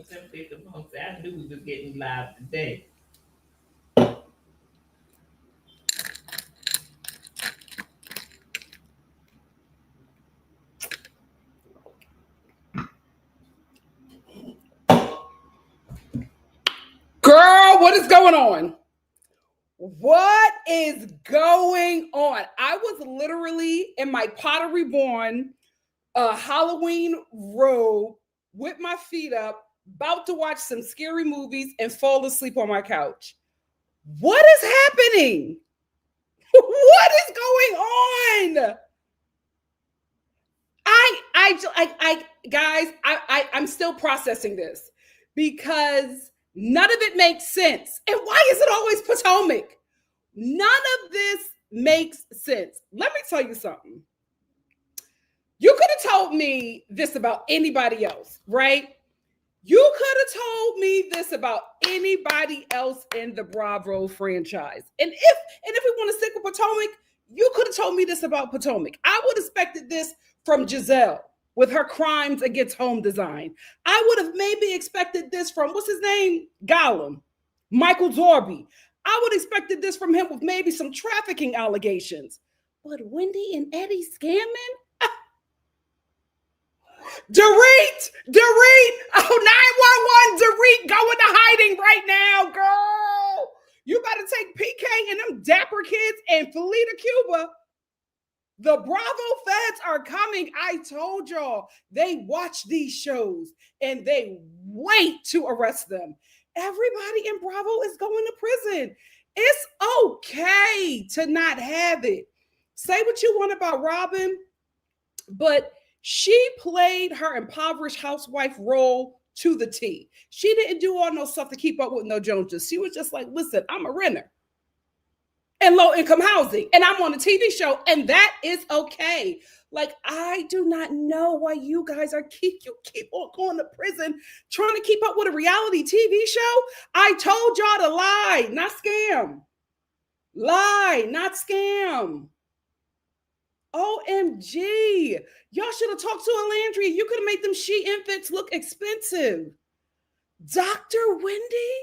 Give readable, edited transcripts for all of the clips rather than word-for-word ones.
simply the most. I knew we was getting live today. Girl, what is going on? What is going on? I was literally in my Pottery Barn Halloween robe with my feet up, about to watch some scary movies and fall asleep on my couch. What is happening? What is going on? Guys, I'm still processing this because none of it makes sense. And why is it always Potomac? None of this makes sense. Let me tell you something. You could have told me this about anybody else, right? You could have told me this about anybody else in the Bravo franchise. And if we want to stick with Potomac, you could have told me this about Potomac. I would have expected this from Giselle with her crimes against home design. I would have maybe expected this from, what's his name? Gollum, Michael Dorby. I would have expected this from him with maybe some trafficking allegations. But Wendy and Eddie scamming? Dorit! Oh, 911, Dorit, go into hiding right now, girl. You better take PK and them dapper kids and Felita Cuba. The Bravo feds are coming. I told y'all, they watch these shows and they wait to arrest them. Everybody in Bravo is going to prison. It's okay to not have it. Say what you want about Robin, but she played her impoverished housewife role to the T. She didn't do all no stuff to keep up with no Joneses. She was just like, listen, I'm a renter in low income housing and I'm on a TV show and that is okay. Like, I do not know why you guys keep on going to prison trying to keep up with a reality TV show. I told y'all to lie, not scam. Lie, not scam. OMG. Y'all should have talked to Alandria. You could have made them she infants look expensive. Dr. Wendy?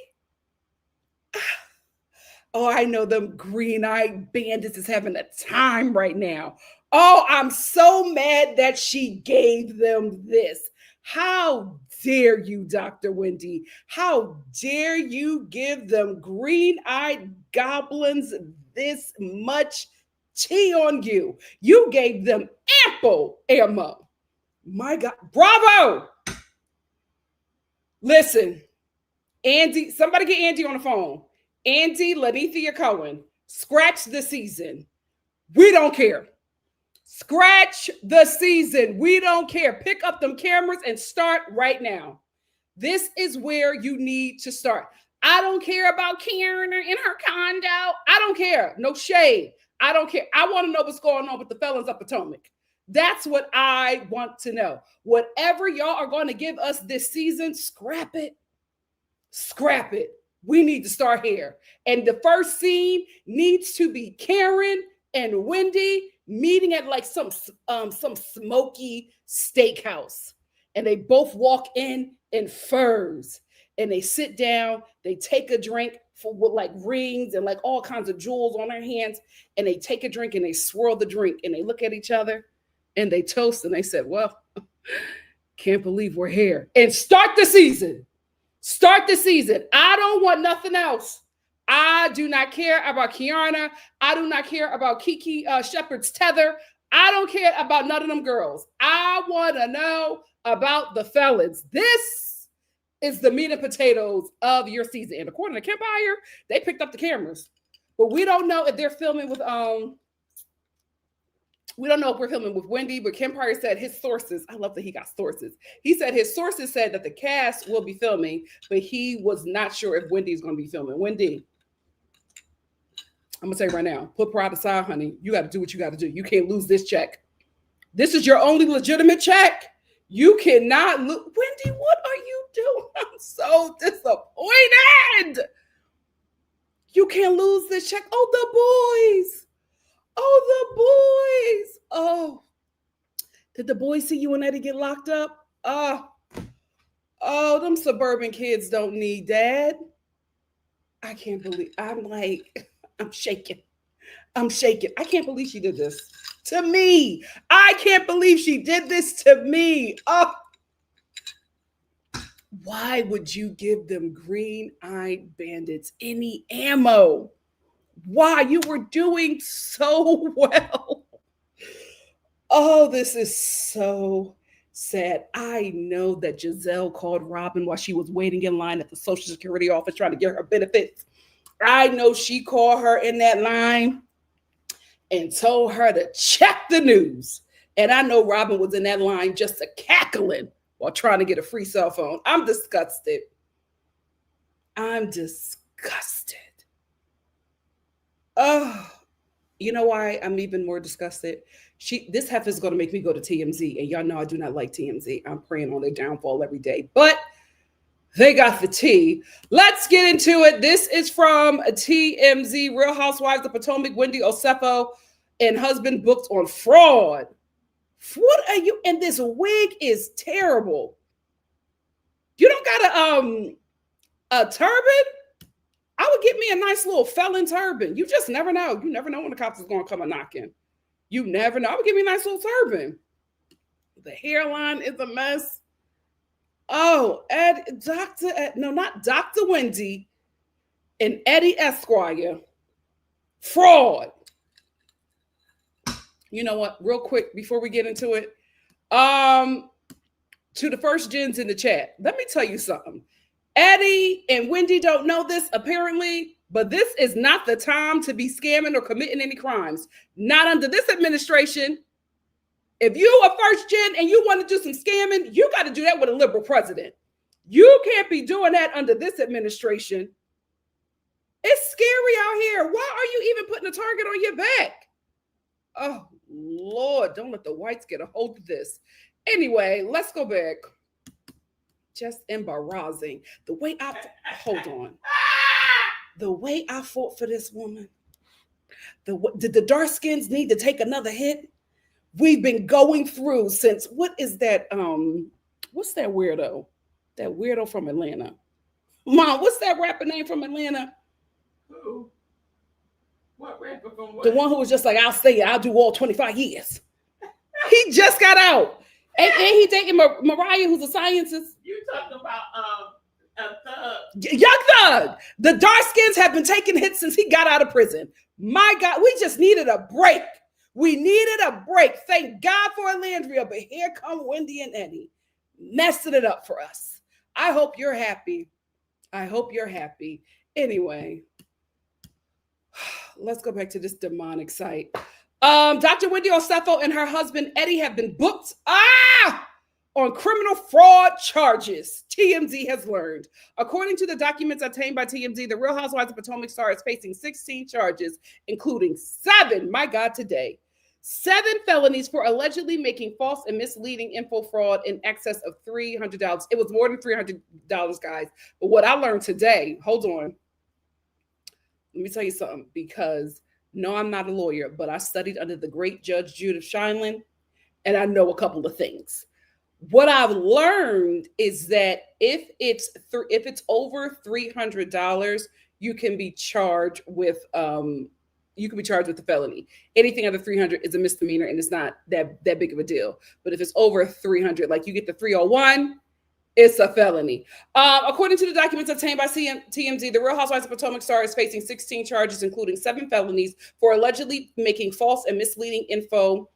Oh, I know them green-eyed bandits is having a time right now. Oh, I'm so mad that she gave them this. How dare you, Dr. Wendy? How dare you give them green-eyed goblins this much tea on you? You gave them ample ammo. My God. Bravo. Listen, Andy, somebody get Andy on the phone. Andy Lanithia Cohen, scratch the season. We don't care. Scratch the season. We don't care. Pick up them cameras and start right now. This is where you need to start. I don't care about Karen in her condo. I don't care. No shade. I don't care. I want to know what's going on with the felons of Potomac. That's what I want to know. Whatever y'all are going to give us this season, scrap it. Scrap it. We need to start here. And the first scene needs to be Karen and Wendy meeting at like some smoky steakhouse. And they both walk in furs. And they sit down, they take a drink with like rings and like all kinds of jewels on their hands. And they take a drink and they swirl the drink and they look at each other and they toast and they said, well, can't believe we're here. And start the season. Start the season. I don't want nothing else. I do not care about Kiana. I do not care about Kiki Shepherd's tether. I don't care about none of them girls. I want to know about the felons. This is the meat and potatoes of your season. And according to Kempire, they picked up the cameras. But we don't know if they're filming with we don't know if we're filming with Wendy, but Kempire said his sources, I love that he got sources. He said his sources said that the cast will be filming, but he was not sure if Wendy's going to be filming. Wendy, I'm going to tell you right now, put pride aside, honey. You got to do what you got to do. You can't lose this check. This is your only legitimate check. You cannot lose. Wendy, what are you doing? I'm so disappointed. You can't lose this check. Oh, the boys. Oh, the boys. Oh, did the boys see you and Eddie get locked up? Oh, them suburban kids don't need dad. I can't believe I'm shaking. I'm shaking. I can't believe she did this to me. I can't believe she did this to me. Oh, why would you give them green-eyed bandits any ammo? Why? You were doing so well. Oh, this is so sad. I know that Giselle called Robin while she was waiting in line at the Social Security office trying to get her benefits. I know she called her in that line and told her to check the news. And I know Robin was in that line just a cackling while trying to get a free cell phone. I'm disgusted. I'm disgusted. Oh, you know why I'm even more disgusted? This heifer is going to make me go to TMZ, and y'all know I do not like TMZ. I'm praying on their downfall every day, but they got the tea. Let's get into it. This is from TMZ. Real Housewives of Potomac, Wendy Osefo and husband booked on fraud. What are you? And this wig is terrible. You don't got a turban? I would get me a nice little felon turban. You just never know. You never know when the cops is going to come a knocking. You never know. I would give me a nice little turban. The hairline is a mess. Oh, not Dr. Wendy and Eddie Esquire. Fraud. You know what? Real quick, before we get into it, to the first gens in the chat, let me tell you something. Eddie and Wendy don't know this, apparently, but this is not the time to be scamming or committing any crimes. Not under this administration. If you a first gen and you want to do some scamming, you got to do that with a liberal president. You can't be doing that under this administration. It's scary out here. Why are you even putting a target on your back? Oh, Lord, don't let the whites get a hold of this. Anyway, let's go back. Just embarrassing. The way hold on. The way I fought for this woman. Did the dark skins need to take another hit? We've been going through since, what is that? What's that weirdo? That weirdo from Atlanta. Mom, what's that rapper name from Atlanta? Who? What rapper from what? The one who was just like, I'll stay, I'll do all 25 years. He just got out. And he dating Mariah, who's a scientist. You talking about a thug. Young Thug. The dark skins have been taking hits since he got out of prison. My God, we just needed a break. We needed a break. Thank God for Alandria, but here come Wendy and Eddie, messing it up for us. I hope you're happy. I hope you're happy. Anyway, let's go back to this demonic site. Dr. Wendy Osefo and her husband Eddie have been booked on criminal fraud charges, TMZ has learned. According to the documents obtained by TMZ, the Real Housewives of Potomac Star is facing 16 charges, including 7, my God, today. 7 felonies for allegedly making false and misleading info fraud in excess of $300. It was more than $300, guys. But what I learned today, hold on. Let me tell you something, because no, I'm not a lawyer, but I studied under the great Judge Judith Sheindlin, and I know a couple of things. What I've learned is that if it's over $300, you can be charged with the felony. Anything under 300 is a misdemeanor, and it's not that big of a deal. But if it's over 300, like you get the 301, it's a felony. According to the documents obtained by TMZ, the Real Housewives of Potomac Star is facing 16 charges, including 7 felonies for allegedly making false and misleading info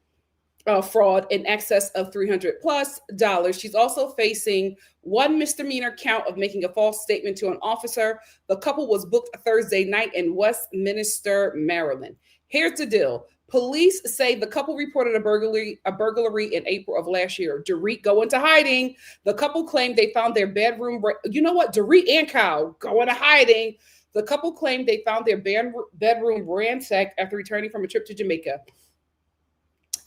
fraud in excess of $300+. She's also facing 1 misdemeanor count of making a false statement to an officer. The couple was booked Thursday night in Westminster, Maryland. Here's the deal. Police say the couple reported a burglary in April of last year. Dorit go into hiding. The couple claimed they found their bedroom. You know what? Dorit and Kyle go into hiding. The couple claimed they found their bedroom ransacked after returning from a trip to Jamaica.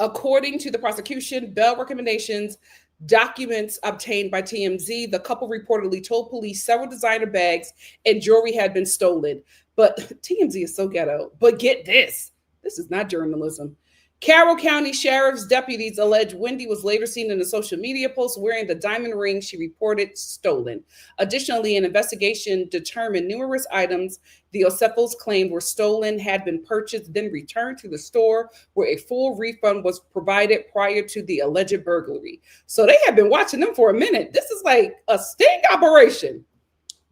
According to the prosecution, bail recommendations, documents obtained by TMZ, the couple reportedly told police several designer bags and jewelry had been stolen. But TMZ is so ghetto. But get this. This is not journalism. Carroll County Sheriff's deputies allege Wendy was later seen in a social media post wearing the diamond ring she reported stolen. Additionally, an investigation determined numerous items the Ocephals claimed were stolen had been purchased, then returned to the store where a full refund was provided prior to the alleged burglary. So they had been watching them for a minute. This is like a sting operation.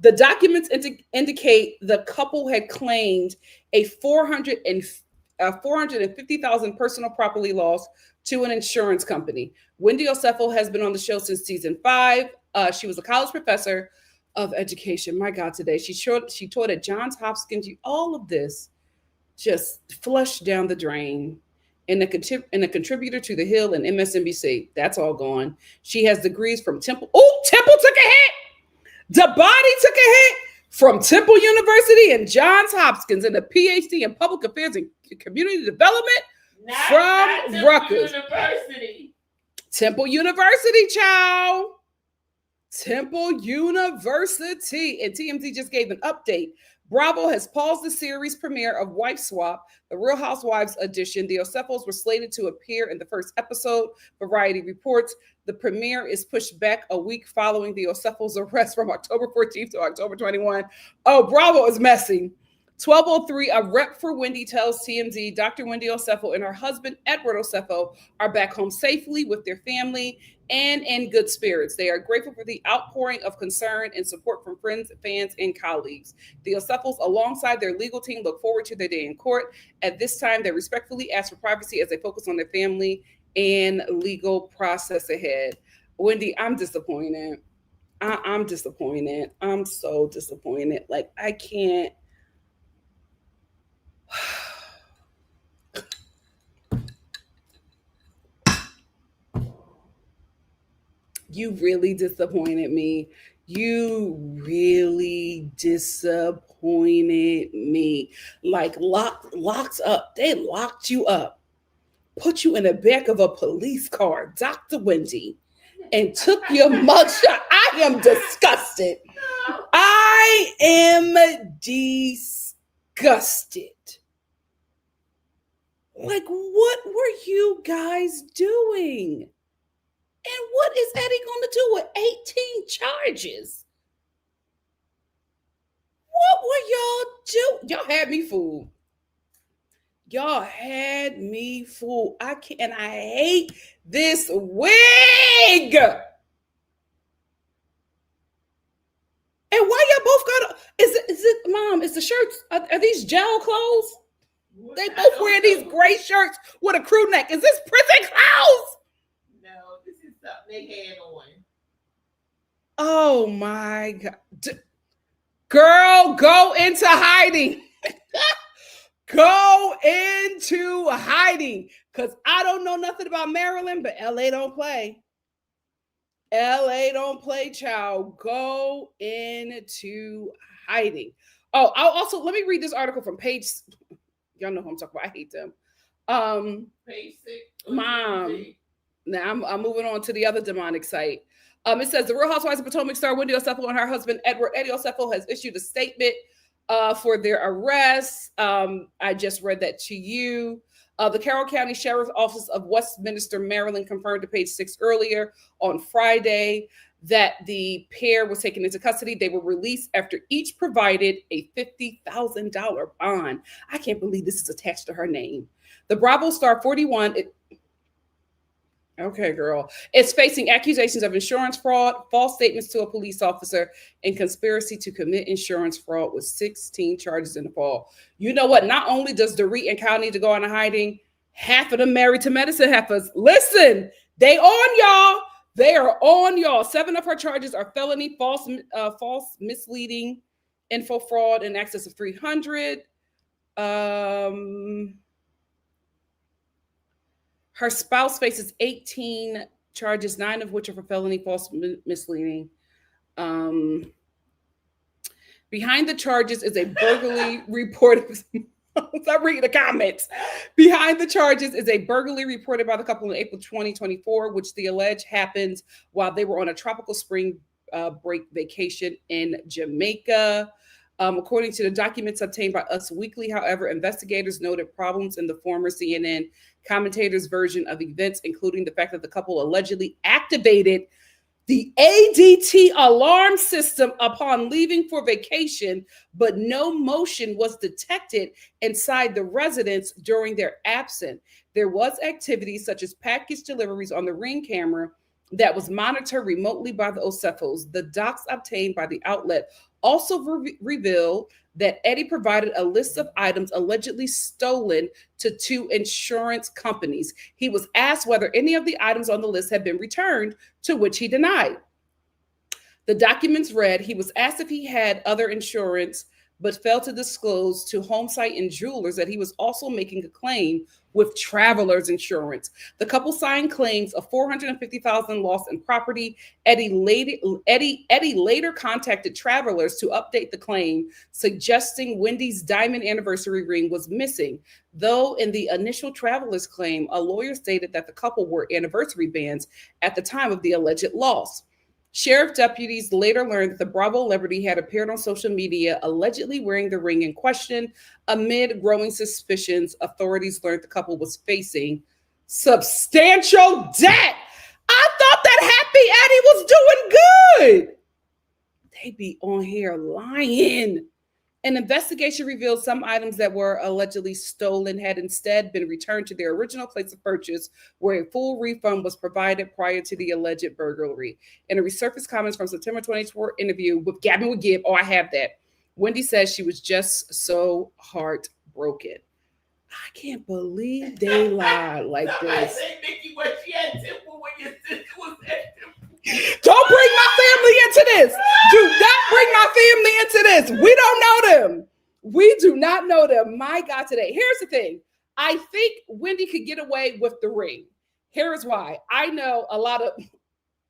The documents indicate the couple had claimed a $450,000 personal property loss to an insurance company. Wendy Ocephal has been on the show since season 5. She was a college professor of education. My God, today she taught at Johns Hopkins. All of this just flushed down the drain. And a contributor to The Hill and MSNBC. That's all gone. She has degrees from Temple. Oh, Temple took a hit. The body took a hit from Temple University and Johns Hopkins and a PhD in public affairs and community development from Rutgers. Temple University, child. Temple University. And TMZ just gave an update. Bravo has paused the series premiere of Wife Swap, the Real Housewives edition. The Ocephals were slated to appear in the first episode. Variety reports the premiere is pushed back a week following the Ocephals' arrest from October 14th to October 21. Oh, Bravo is messy. 12:03, a rep for Wendy tells TMZ Dr. Wendy Ocephal and her husband, Edward Ocephal, are back home safely with their family and in good spirits. They are grateful for the outpouring of concern and support from friends, fans, and colleagues. The Ocephals, alongside their legal team, look forward to their day in court. At this time, they respectfully ask for privacy as they focus on their family and legal process ahead. Wendy, I'm disappointed. I'm disappointed. I'm so disappointed. Like, I can't. You really disappointed me. You really disappointed me. Like locked up. They locked you up, put you in the back of a police car, Dr. Wendy, and took your mugshot. I am disgusted. I am disgusted. Like, what were you guys doing? And what is Eddie going to do with 18 charges? What were y'all doing? Y'all had me fooled. Y'all had me fooled. I can't, and I hate this wig. And why y'all both got? Is it, Mom? Is the shirts? Are these gel clothes? They both wearing these gray shirts with a crew neck. Is this prison clothes? They had on. Oh my God. Girl, go into hiding. Go into hiding. Because I don't know nothing about Maryland, but LA don't play. LA don't play, child. Go into hiding. Oh, I'll also, let me read this article from Page. Y'all know who I'm talking about. I hate them. Page 6. Mom. Now I'm moving on to the other demonic site. It says the Real Housewives of Potomac star Wendy Ocephal and her husband Eddie Ocephal has issued a statement for their arrest. I just read that to you. The Carroll County Sheriff's Office of Westminster, Maryland, confirmed to Page 6 earlier on Friday that the pair was taken into custody. They were released after each provided a $50,000 bond. I can't believe this is attached to her name. The Bravo star 41. Okay, girl. It's facing accusations of insurance fraud, false statements to a police officer, and conspiracy to commit insurance fraud with 16 charges in the fall. You know what? Not only does Dorit and Kyle need to go into hiding, half of them married to medicine heifers. Listen, they on y'all. They are on y'all. 7 of her charges are felony, false misleading, info fraud in excess of 300. Her spouse faces 18 charges, 9 of which are for felony false misleading. Behind the charges is a burglary report. I'm reading the comments. Behind the charges is a burglary reported by the couple in April 2024, which the allege happened while they were on a tropical spring break vacation in Jamaica. According to the documents obtained by Us Weekly, however, investigators noted problems in the former CNN commentator's version of events, including the fact that the couple allegedly activated the ADT alarm system upon leaving for vacation, but no motion was detected inside the residence during their absence. There was activity such as package deliveries on the Ring camera that was monitored remotely by the Osefos. The docs obtained by the outlet also revealed that Eddie provided a list of items allegedly stolen to 2 insurance companies. He was asked whether any of the items on the list had been returned, to which he denied. The documents read, he was asked if he had other insurance, but failed to disclose to Homesite and Jewelers that he was also making a claim with Travelers Insurance. The couple signed claims of $450,000 loss in property. Eddie later contacted Travelers to update the claim, suggesting Wendy's diamond anniversary ring was missing. Though in the initial Travelers claim, a lawyer stated that the couple were anniversary bands at the time of the alleged loss. Sheriff deputies later learned that the Bravo celebrity had appeared on social media allegedly wearing the ring in question. Amid growing suspicions, authorities learned the couple was facing substantial debt. I thought that Happy Eddie was doing good. They be on here lying. An investigation revealed some items that were allegedly stolen had instead been returned to their original place of purchase, where a full refund was provided prior to the alleged burglary. In a resurfaced comments from September 2024 interview with Gavin would give, oh, I have that. Wendy says she was just so heartbroken. I can't believe they lied like this. Say, Nikki, what she had Temple when your sister was at Temple. Don't bring my family into this. Do not bring my family into this. We don't know them. We do not know them. My God, today. Here's the thing. I think Wendy could get away with the ring. Here's why. I know a lot of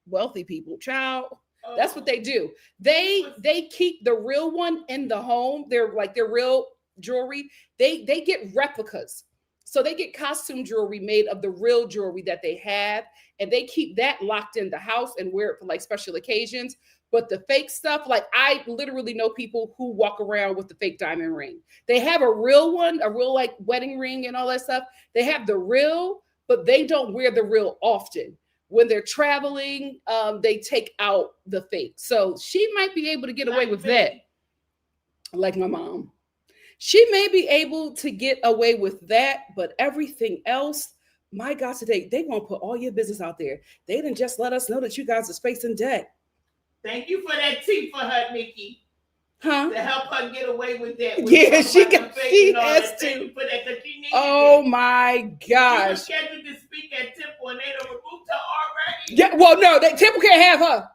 wealthy people, child. That's what they do. They keep the real one in the home. They're like their real jewelry. They get replicas. So they get costume jewelry made of the real jewelry that they have, and they keep that locked in the house and wear it for like special occasions. But the fake stuff, like I literally know people who walk around with the fake diamond ring. They have a real one, a real like wedding ring and all that stuff. They have the real, but they don't wear the real often. When they're traveling, they take out the fake. So she might be able to get away with that. Like my mom. She may be able to get away with that, but everything else, my God, today, they won't put all your business out there. They didn't just let us know that you guys are facing debt. Thank you for that tea for her, Nikki. Huh? To help her get away with that. Yeah, she has to. Oh my gosh. She was scheduled to speak at Temple and they done removed her already. Yeah, well, no, Temple can't have her.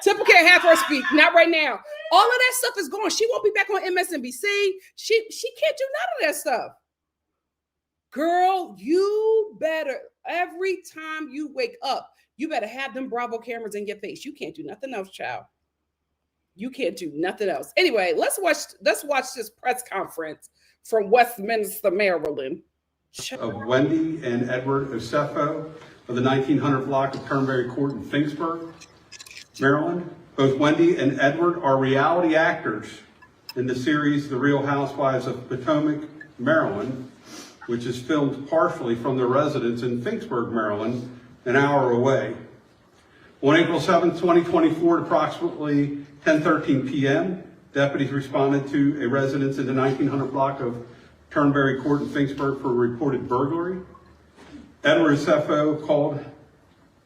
Temple can't have her speak. Not right now. All of that stuff is gone. She won't be back on MSNBC. She can't do none of that stuff. Girl, you better, every time you wake up, you better have them Bravo cameras in your face. You can't do nothing else, child. You can't do nothing else. Anyway, let's watch this press conference from Westminster, Maryland. Of Wendy and Edward Osefo of the 1900 block of Turnberry Court in Finksburg, Maryland. Both Wendy and Edward are reality actors in the series The Real Housewives of Potomac, Maryland, which is filmed partially from their residence in Finksburg, Maryland, an hour away. On April 7, 2024, at approximately 10:13 p.m., deputies responded to a residence in the 1900 block of Turnberry Court in Finksburg for a reported burglary. Edward Osefo called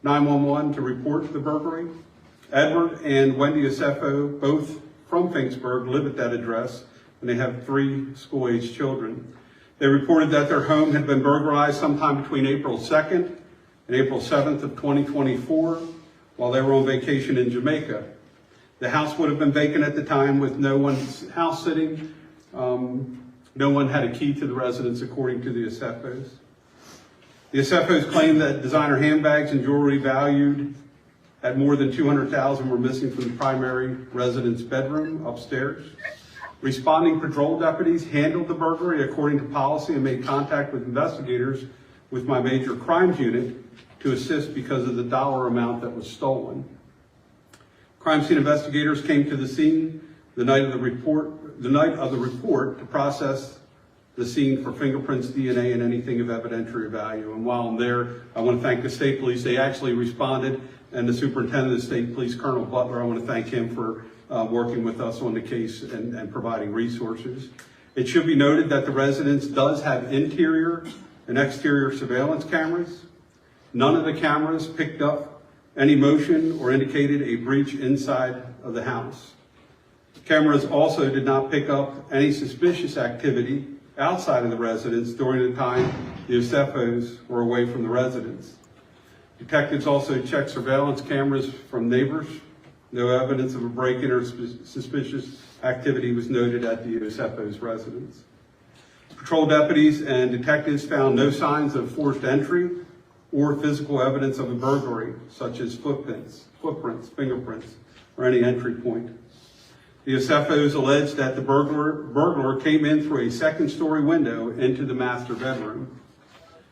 911 to report the burglary. Edward and Wendy Osefo, both from Finksburg, live at that address, and they have 3 school-aged children. They reported that their home had been burglarized sometime between April 2nd and April 7th of 2024 while they were on vacation in Jamaica. The house would have been vacant at the time with no one house sitting. No one had a key to the residence, according to the Osefos. The Osefos claim that designer handbags and jewelry valued at more than $200,000 were missing from the primary residence bedroom upstairs. Responding patrol deputies handled the burglary according to policy and made contact with investigators with my major crimes unit to assist because of the dollar amount that was stolen. Crime scene investigators came to the scene the night of the report to process the scene for fingerprints, DNA, and anything of evidentiary value. And while I'm there, I want to thank the state police. They actually responded, and the superintendent of the state police, Colonel Butler, I want to thank him for working with us on the case and providing resources. It should be noted that the residence does have interior and exterior surveillance cameras. None of the cameras picked up any motion or indicated a breach inside of the house. Cameras also did not pick up any suspicious activity outside of the residence during the time the Osefos were away from the residence. Detectives also checked surveillance cameras from neighbors. No evidence of a break-in or suspicious activity was noted at the Osefos' residence. Patrol deputies and detectives found no signs of forced entry or physical evidence of a burglary, such as footprints, fingerprints, or any entry point. The Osefos alleged that the burglar came in through a second-story window into the master bedroom.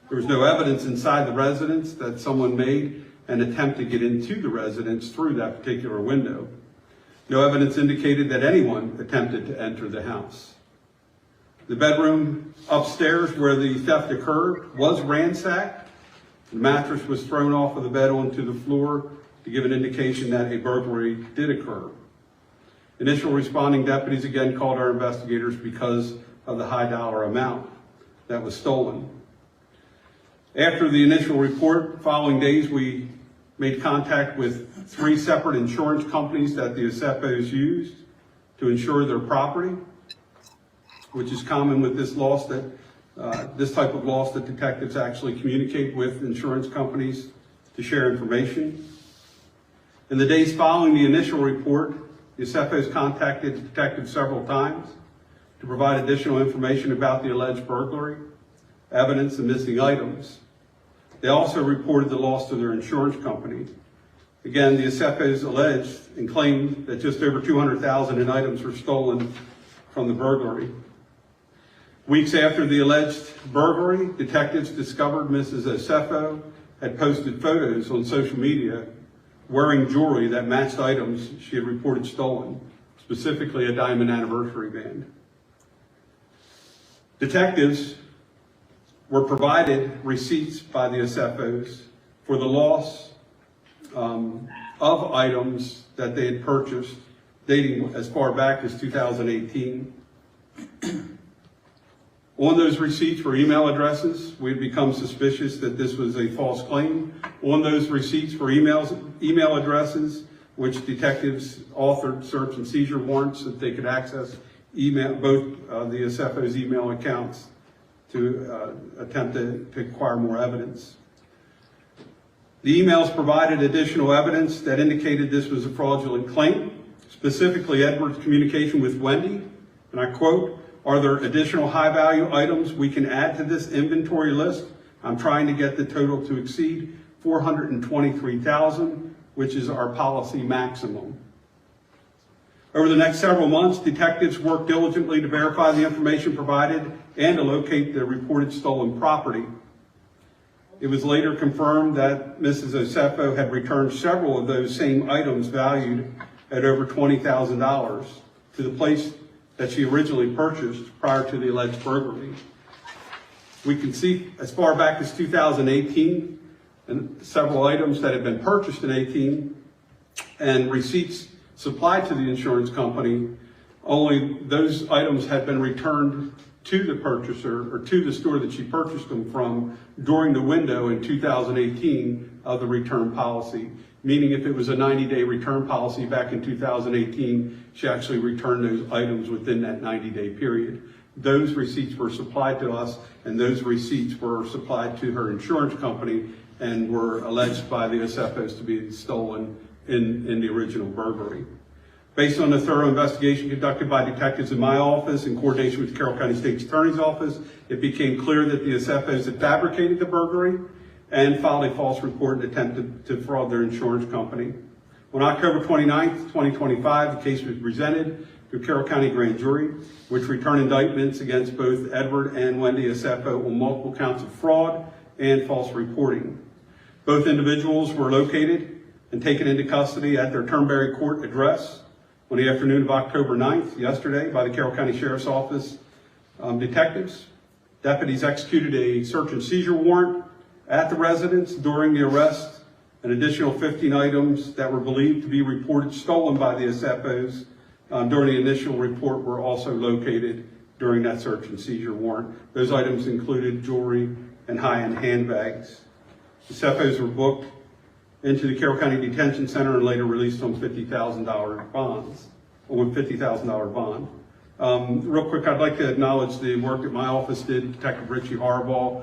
There was no evidence inside the residence that someone made an attempt to get into the residence through that particular window. No evidence indicated that anyone attempted to enter the house. The bedroom upstairs where the theft occurred was ransacked. The mattress was thrown off of the bed onto the floor to give an indication that a burglary did occur. Initial responding deputies again called our investigators because of the high dollar amount that was stolen. After the initial report, following days, we made contact with 3 separate insurance companies that the Osefos used to insure their property, which is common with this loss this type of loss that detectives actually communicate with insurance companies to share information. In the days following the initial report, the Osefos contacted detectives several times to provide additional information about the alleged burglary, evidence, and missing items. They also reported the loss to their insurance company. Again, the Osefos alleged and claimed that just over $200,000 in items were stolen from the burglary. Weeks after the alleged burglary, detectives discovered Mrs. Osefo had posted photos on social media wearing jewelry that matched items she had reported stolen, specifically a diamond anniversary band. Detectives were provided receipts by the Osefos for the loss of items that they had purchased dating as far back as 2018. On those receipts were email addresses. We had become suspicious that this was a false claim. On those receipts were email addresses, which detectives authored search and seizure warrants so that they could access both the Osefos' email accounts to attempt to acquire more evidence. The emails provided additional evidence that indicated this was a fraudulent claim, specifically Edward's communication with Wendy, and I quote, "Are there additional high-value items we can add to this inventory list? I'm trying to get the total to exceed $423,000, which is our policy maximum." Over the next several months, detectives worked diligently to verify the information provided and to locate the reported stolen property. It was later confirmed that Mrs. Osefo had returned several of those same items valued at over $20,000 to the place that she originally purchased prior to the alleged burglary. We can see as far back as 2018 and several items that had been purchased in 18 and receipts supplied to the insurance company, only those items had been returned to the purchaser or to the store that she purchased them from during the window in 2018 of the return policy. Meaning if it was a 90-day return policy back in 2018, she actually returned those items within that 90-day period. Those receipts were supplied to us, and those receipts were supplied to her insurance company and were alleged by the Osefos to be stolen in the original burglary. Based on a thorough investigation conducted by detectives in my office in coordination with the Carroll County State's Attorney's Office, it became clear that the Osefos had fabricated the burglary and filed a false report and attempted to fraud their insurance company. On October 29th, 2025, the case was presented to a Carroll County grand jury, which returned indictments against both Edward and Wendy Osefo on multiple counts of fraud and false reporting. Both individuals were located and taken into custody at their Turnberry Court address. on the afternoon of October 9th, yesterday, by the Carroll County Sheriff's Office detectives. Deputies executed a search and seizure warrant at the residence during the arrest. An additional 15 items that were believed to be reported stolen by the SFOs during the initial report were also located during that search and seizure warrant. Those items included jewelry and high-end handbags. The SFOs were booked into the Carroll County Detention Center and later released on $50,000 bonds, on $50,000 bond. Real quick, I'd like to acknowledge the work that my office did, Detective Richie Harbaugh.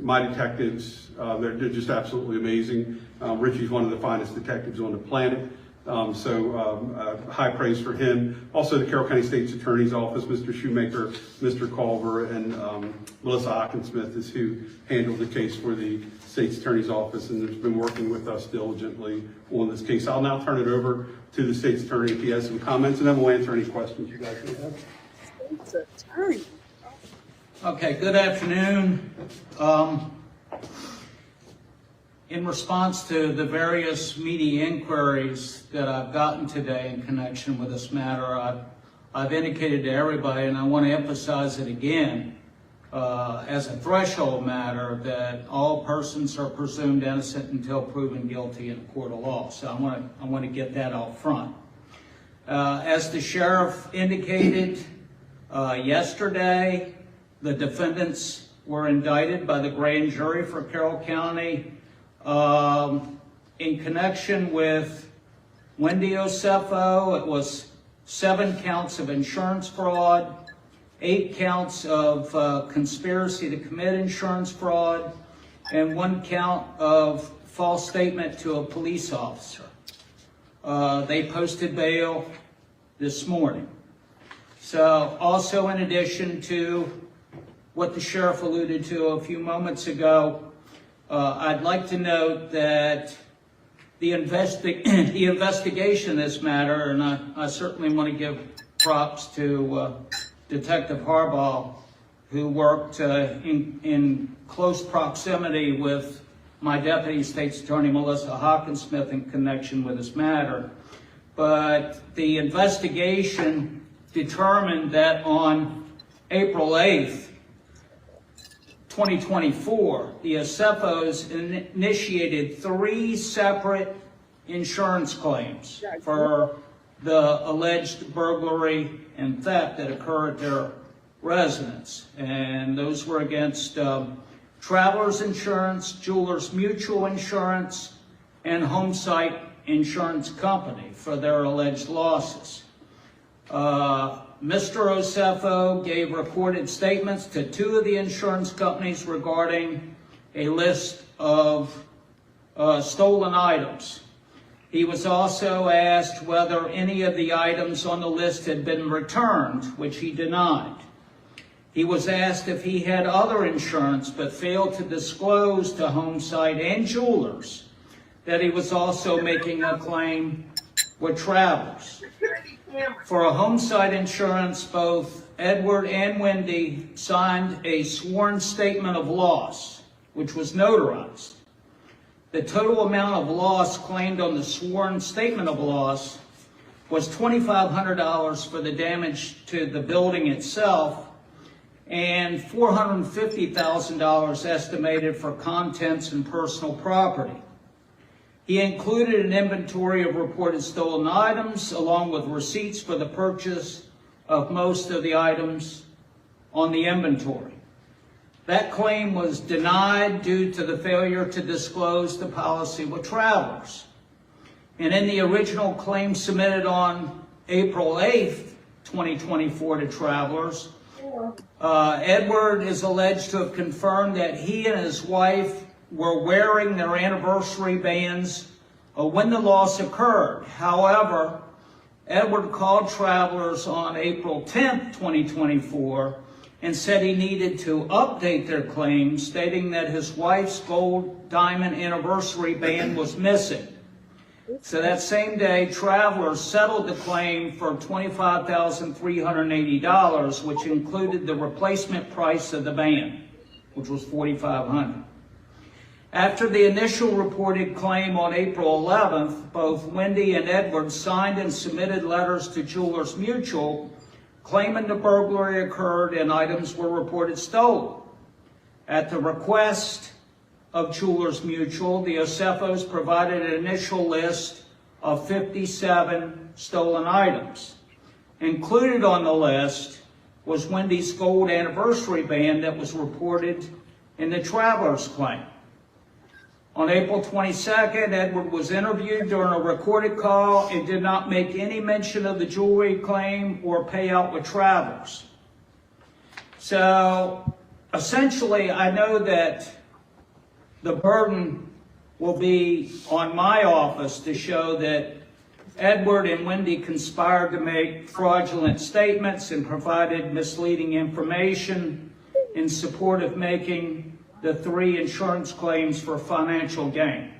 My detectives, they're just absolutely amazing. Richie's one of the finest detectives on the planet. High praise for him. Also the Carroll County State's Attorney's Office, Mr. Shoemaker, Mr. Culver, and Melissa Hockensmith is who handled the case for the State's Attorney's Office and has been working with us diligently on this case. I'll now turn it over to the State's Attorney if he has some comments, and then we'll answer any questions you guys may have. State's Attorney. Okay, good afternoon. In response to the various media inquiries that I've gotten today in connection with this matter, I've indicated to everybody, and I want to emphasize it again, as a threshold matter, that all persons are presumed innocent until proven guilty in a court of law. So I want to get that out front. As the sheriff indicated yesterday, the defendants were indicted by the grand jury for Carroll County in connection with Wendy Osefo. It was 7 counts of insurance fraud, 8 counts of conspiracy to commit insurance fraud, and 1 count of false statement to a police officer. They posted bail this morning. So also in addition to what the sheriff alluded to a few moments ago, I'd like to note that the investigation in this matter, and I certainly want to give props to Detective Harbaugh, who worked in close proximity with my Deputy State's Attorney, Melissa Hockensmith, in connection with this matter. But the investigation determined that on April 8th, 2024, the Osefos initiated 3 separate insurance claims for the alleged burglary and theft that occurred at their residence. And those were against Travelers Insurance, Jewelers Mutual Insurance, and Homesite Insurance Company for their alleged losses. Mr. Osefo gave recorded statements to 2 of the insurance companies regarding a list of stolen items. He was also asked whether any of the items on the list had been returned, which he denied. He was asked if he had other insurance but failed to disclose to Homesite and Jewelers that he was also making a claim with Travelers. For a Homesite insurance, both Edward and Wendy signed a sworn statement of loss, which was notarized. The total amount of loss claimed on the sworn statement of loss was $2,500 for the damage to the building itself and $450,000 estimated for contents and personal property. He included an inventory of reported stolen items along with receipts for the purchase of most of the items on the inventory. That claim was denied due to the failure to disclose the policy with Travelers. And in the original claim submitted on April 8th, 2024 to Travelers, Edward is alleged to have confirmed that he and his wife were wearing their anniversary bands when the loss occurred. However, Edward called Travelers on April 10th, 2024, and said he needed to update their claim, stating that his wife's gold diamond anniversary band was missing. So that same day, Travelers settled the claim for $25,380, which included the replacement price of the band, which was $4,500. After the initial reported claim on April 11th, both Wendy and Edward signed and submitted letters to Jewelers Mutual claiming the burglary occurred and items were reported stolen. At the request of Jewelers Mutual, the Osefos provided an initial list of 57 stolen items. Included on the list was Wendy's gold anniversary band that was reported in the traveler's claim. On April 22nd, Edward was interviewed during a recorded call and did not make any mention of the jewelry claim or payout with Travelers. So essentially, I know that the burden will be on my office to show that Edward and Wendy conspired to make fraudulent statements and provided misleading information in support of making the 3 insurance claims for financial gain.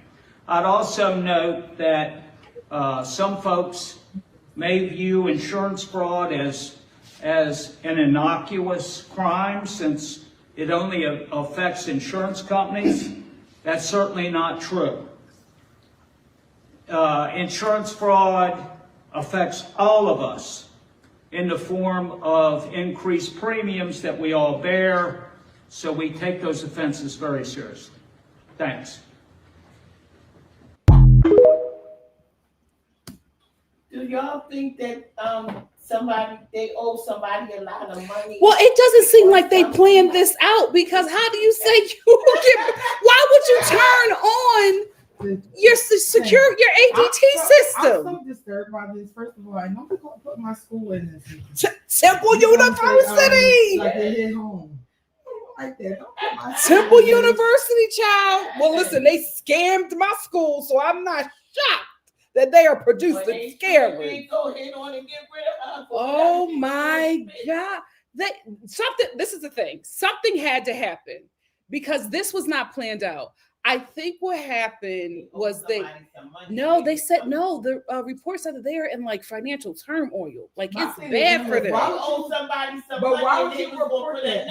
I'd also note that some folks may view insurance fraud as an innocuous crime since it only affects insurance companies. That's certainly not true. Insurance fraud affects all of us in the form of increased premiums that we all bear. So we take those offenses very seriously. Thanks. Do y'all think that they owe somebody a lot of money? Well, it doesn't seem like they planned this out, because how do you say you get, why would you turn on your ADT system? I'm so disturbed by this. First of all, I know they're going to put my school in this. Temple University. Like they hit home. Like that. Temple University, child. Well, listen, they scammed my school, so I'm not shocked that they are producing scammers. Go ahead on and get rid of her. Oh my God. This is the thing. Something had to happen because this was not planned out. I think what happened was they said no. The report said that they are in like financial turmoil. Like it's bad for them. Why owe somebody some But money? why would you report that?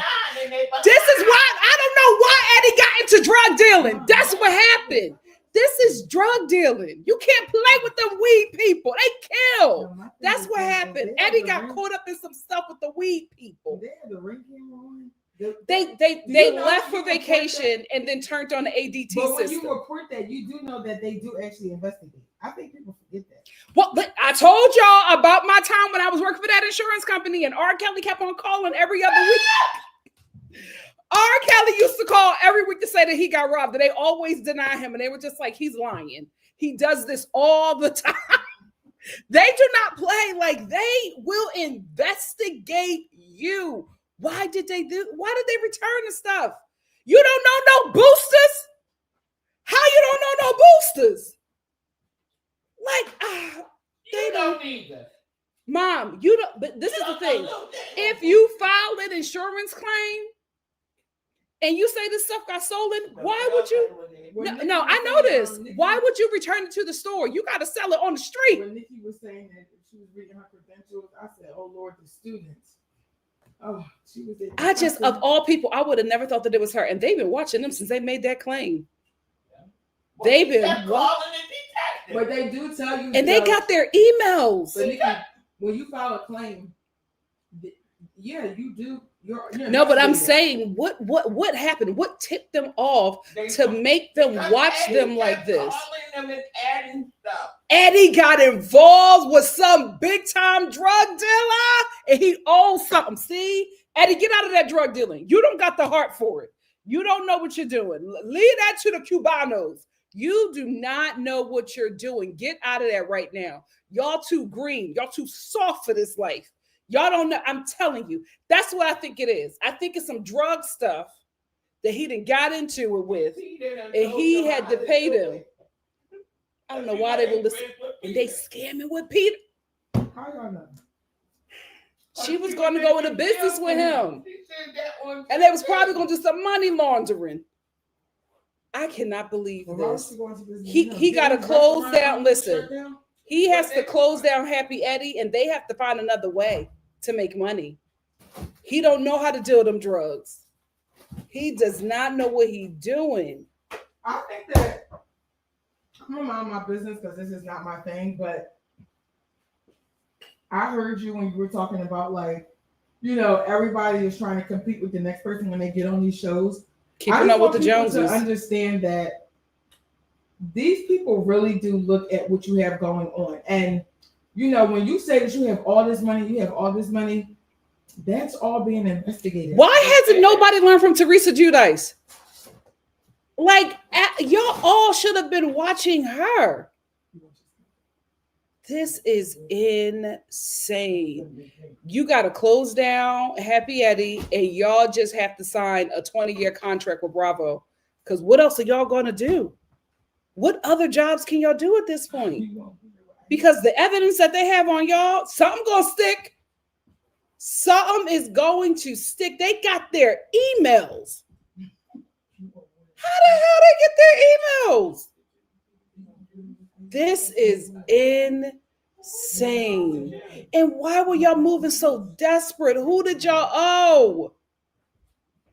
This is why I don't know why Eddie got into drug dealing. That's what happened. This is drug dealing. You can't play with them weed people. They kill. That's what happened. Eddie got caught up in some stuff with the weed people. They had the ring camera on. They left for vacation and then turned on the ADT but when system. you report that, you do know that they do actually investigate. I think people forget that. Well, I told y'all about my time when I was working for that insurance company, and R. Kelly kept on calling every other week. R. Kelly used to call every week to say that he got robbed, and they always deny him, and they were just like, he's lying. He does this all the time. They do not play. Like, they will investigate you. Why did they return the stuff? You don't know no boosters? How you don't know no boosters? Like, they don't either. Mom, you don't, but this is the thing. If you filed an insurance claim and you say this stuff got stolen, why would you? No, I know this. Why would you return it to the store? You got to sell it on the street. When Nikki was saying that she was reading her credentials, I said, oh Lord, the students. Oh, she was of all people, I would have never thought that it was her. And they've been watching them since they made that claim. Well, they've been calling the detective. But they do tell you. And they got their emails. But Nikki, when you file a claim, yeah, you do. No, but I'm saying what happened? What tipped them off to make them watch them like this? Calling them and adding stuff. Eddie got involved with some big time drug dealer and he owes something. See, Eddie, get out of that drug dealing. You don't got the heart for it. You don't know what you're doing. Leave that to the Cubanos. You do not know what you're doing. Get out of that right now. Y'all too green. Y'all too soft for this life. Y'all don't know. I'm telling you. That's what I think it is. I think it's some drug stuff that he done got into it with. And he had to pay them. I don't know why they were listening. And they scamming with Peter. How y'all know? She was going to go into business with him. And they was probably going to do some money laundering. I cannot believe this. He got to close down. Listen, he has to close down Happy Eddie, and they have to find another way to make money. He don't know how to deal with them drugs. He does not know what he's doing. I think that I'm gonna mind my business because this is not my thing, but I heard you when you were talking about like, everybody is trying to compete with the next person when they get on these shows. Keeping up with the people Joneses. to understand that these people really do look at what you have going on. And when you say that you have all this money, that's all being investigated. Why hasn't nobody learned from Teresa Giudice? Like, y'all all should have been watching her. This is insane. You got to close down Happy Eddie, and y'all just have to sign a 20-year contract with Bravo. Because what else are y'all going to do? What other jobs can y'all do at this point? Because the evidence that they have on y'all, something going to stick. Something is going to stick. They got their emails. How the hell they get their emails? This is insane. And why were y'all moving so desperate? Who did y'all owe?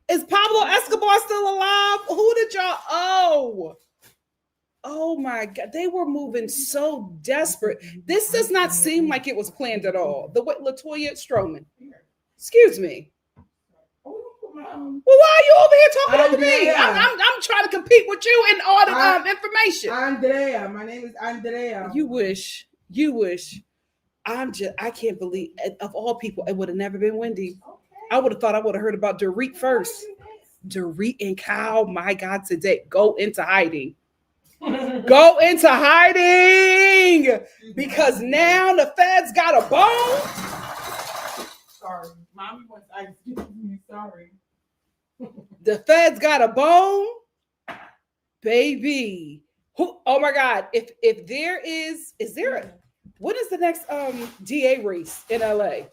Is Pablo Escobar still alive? Who did y'all owe? Oh my God, they were moving so desperate. This does not seem like it was planned at all. The way LaToya Stroman. Excuse me. Well, why are you over here talking over me? I'm trying to compete with you in all the information. Andrea, my name is Andrea. You wish. I can't believe, of all people, it would have never been Wendy. I would have thought I would have heard about Dorit first. Dorit and Kyle, my God, today, go into hiding. Go into hiding because now the feds got a bone. Sorry, mommy wants ice cream. Sorry. The feds got a bone, baby. Oh my God! If there is what is the next DA race in LA?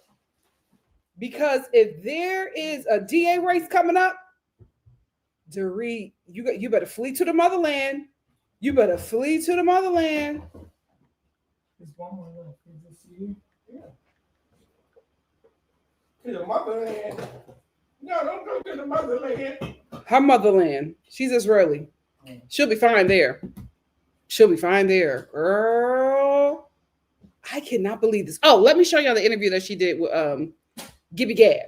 Because if there is a DA race coming up, Dorit, you better flee to the motherland. You better flee to the motherland. It's one more left. Is this you? Yeah. To the motherland. No, don't go to the motherland. Her motherland. She's Israeli. She'll be fine there. Girl. I cannot believe this. Oh, let me show y'all the interview that she did with Gibby Gab.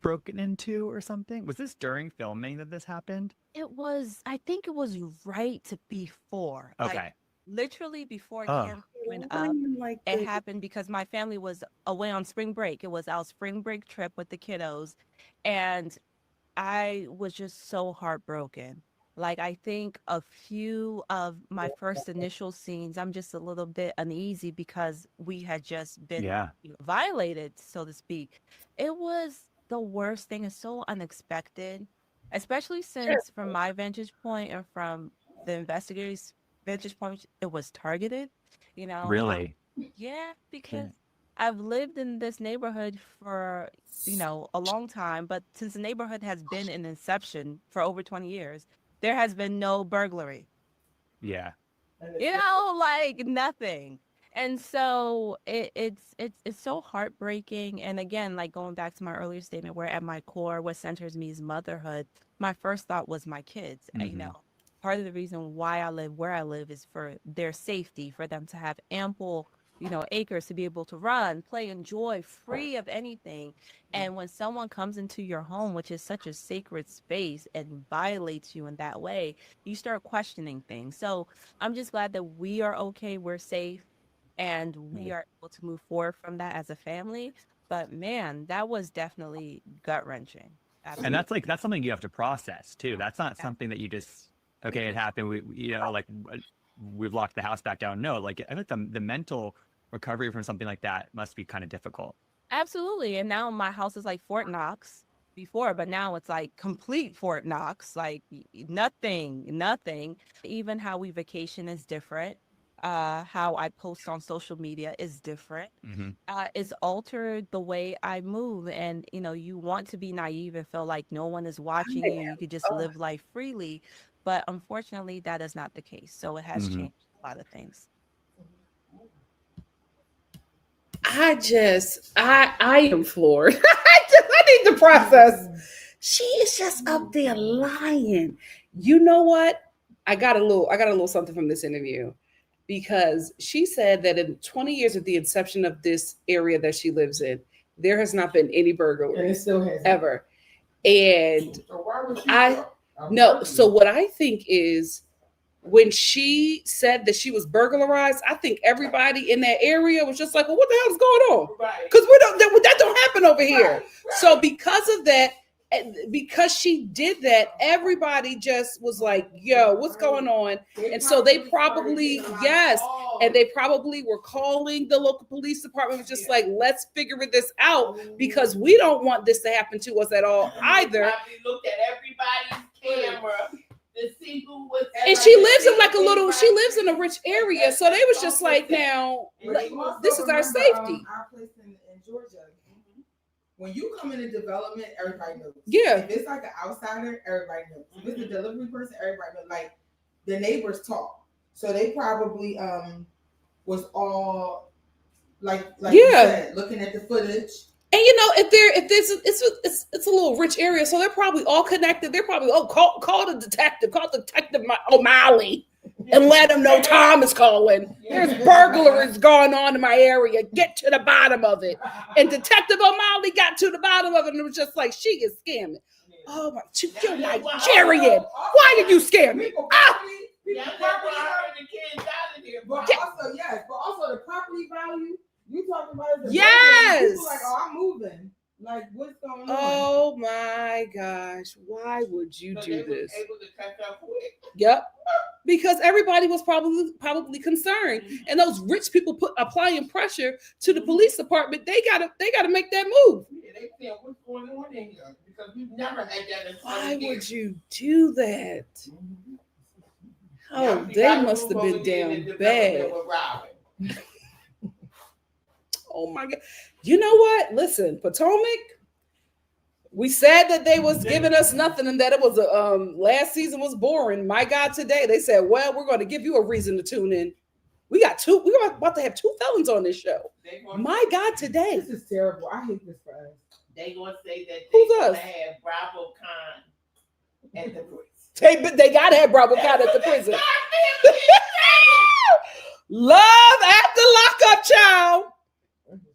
Broken into or something? Was this during filming that this happened? I think it was right before. Okay. Like, literally before Oh. camp went up. It happened because my family was away on spring break. It was our spring break trip with the kiddos. And I was just so heartbroken. Like, I think a few of my first initial scenes, I'm just a little bit uneasy because we had just been violated, so to speak. It was the worst thing. It's so unexpected, especially since from my vantage point and from the investigators' vantage point, it was targeted, Really? Yeah, because I've lived in this neighborhood for, a long time, but since the neighborhood has been in inception for over 20 years, there has been no burglary. Yeah. Like nothing. And so it's so heartbreaking. And again, like going back to my earlier statement, where at my core, what centers me is motherhood. My first thought was my kids. Mm-hmm. Part of the reason why I live where I live is for their safety, for them to have ample, acres to be able to run, play, enjoy, free of anything. And when someone comes into your home, which is such a sacred space, and violates you in that way, you start questioning things. So I'm just glad that we are okay, we're safe, and we are able to move forward from that as a family. But man, that was definitely gut-wrenching. And that's something you have to process too. That's not something that you just, okay, it happened. We've locked the house back down. No, like I think the mental recovery from something like that must be kind of difficult. Absolutely. And now my house is like Fort Knox before, but now it's like complete Fort Knox, like nothing. Even how we vacation is different. How I post on social media is different. Mm-hmm. It's altered the way I move. And, you want to be naive and feel like no one is watching you. You could just live life freely. But unfortunately, that is not the case. So it has changed a lot of things. I am floored. I need to process. She is just up there lying. You know what? I got a little something from this interview, because she said that in 20 years of the inception of this area that she lives in, there has not been any And burglary it still has ever. And So why would she no, so what I think is, when she said that she was burglarized, I think everybody in that area was just like, well, what the hell is going on? Right. Because that don't happen over here. Right. So because of that, because she did that, everybody just was like, yo, what's going on? And so they probably, yes, and they probably were calling the local police department, was just like, let's figure this out, because we don't want this to happen to us at all either. Probably looked at everybody's camera to see who was. And she lives in like she lives in a rich area, so they was just like, now this is our safety. Our place in Georgia. When you come into development, everybody knows. Yeah. If it's like an outsider, everybody knows. If it's a delivery person, everybody knows. Like, the neighbors talk, so they probably was all like you said, looking at the footage. And if it's a little rich area, so they're probably all connected. They're probably call the detective, O'Malley, and let him know Tom is calling. There's burglaries going on in my area. Get to the bottom of it. And Detective O'Malley got to the bottom of it, and it was just like, she is scamming. Oh my, you're Nigerian. Why are you scamming? But also the property value. You talking about yes. People like, oh, I'm moving. Like, what's going on? Oh my gosh! Why would you do this? Able to catch up quick. Yep, because everybody was probably concerned, and those rich people applying pressure to the police department. They gotta make that move. Yeah, they feel what's going on in here, because we've never had that in 20 Why years. would you do that? Oh, they must have been down bad. Oh my God. You know what? Listen, Potomac, we said that they was giving us nothing and that it was last season was boring. My God, today they said, well, we're going to give you a reason to tune in. We're about to have 2 felons on this show. My God, today. This is terrible. I hate this for us. They gonna say that Who's they us? have Bravo Con at the prison. They gotta have Bravo Cat at the prison. Love at the lockup, child.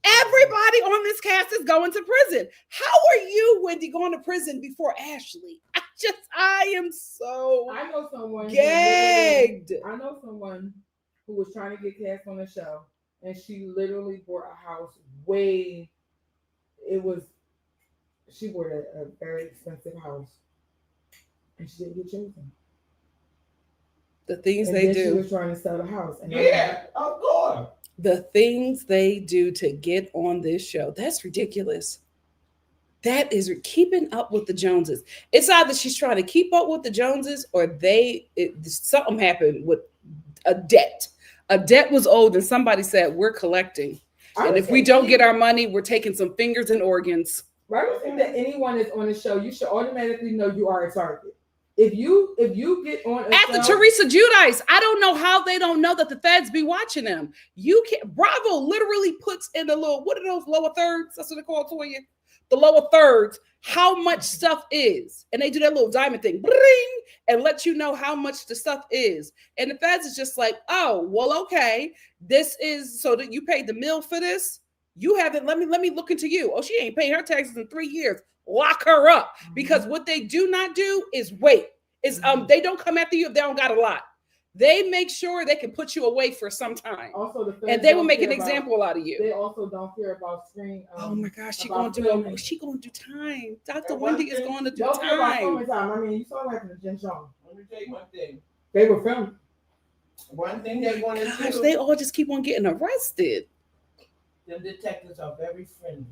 Everybody on this cast is going to prison. How are you, Wendy, going to prison before Ashley? I am so I know someone gagged. I know someone who was trying to get cast on the show, and she literally bought a house she bought a very expensive house, and she didn't get chosen. The things and they then do. She was trying to sell the house. And Of course. The things they do to get on this show. That's ridiculous. That is keeping up with the Joneses. It's either she's trying to keep up with the Joneses, or something happened with a debt. A debt was owed, and somebody said, we're collecting. And if we don't get our money, we're taking some fingers and organs. I don't think that anyone is on the show, you should automatically know you are a target. If you get on After Teresa Giudice, I don't know how they don't know that the feds be watching them. You can't. Bravo literally puts in the little, what are those lower thirds? That's what they call it to you. The lower thirds, how much stuff is. And they do that little diamond thing, bling, and let you know how much the stuff is. And the feds is just like, oh, well, okay. This is so that you paid the mill for this. You haven't, let me look into you. Oh, she ain't paying her taxes in 3 years. Lock her up. Because what they do not do is wait. They don't come after you if they don't got a lot. They make sure they can put you away for some time. Also, and they will make an example out of you. They also don't care about screen. Oh my gosh, she's gonna do time. Dr. Wendy is going to do time. I mean, you saw what happened to Jim Sean. Let me tell you one thing. They were filming. One thing they want to do. They all just keep on getting arrested. The detectives are very friendly,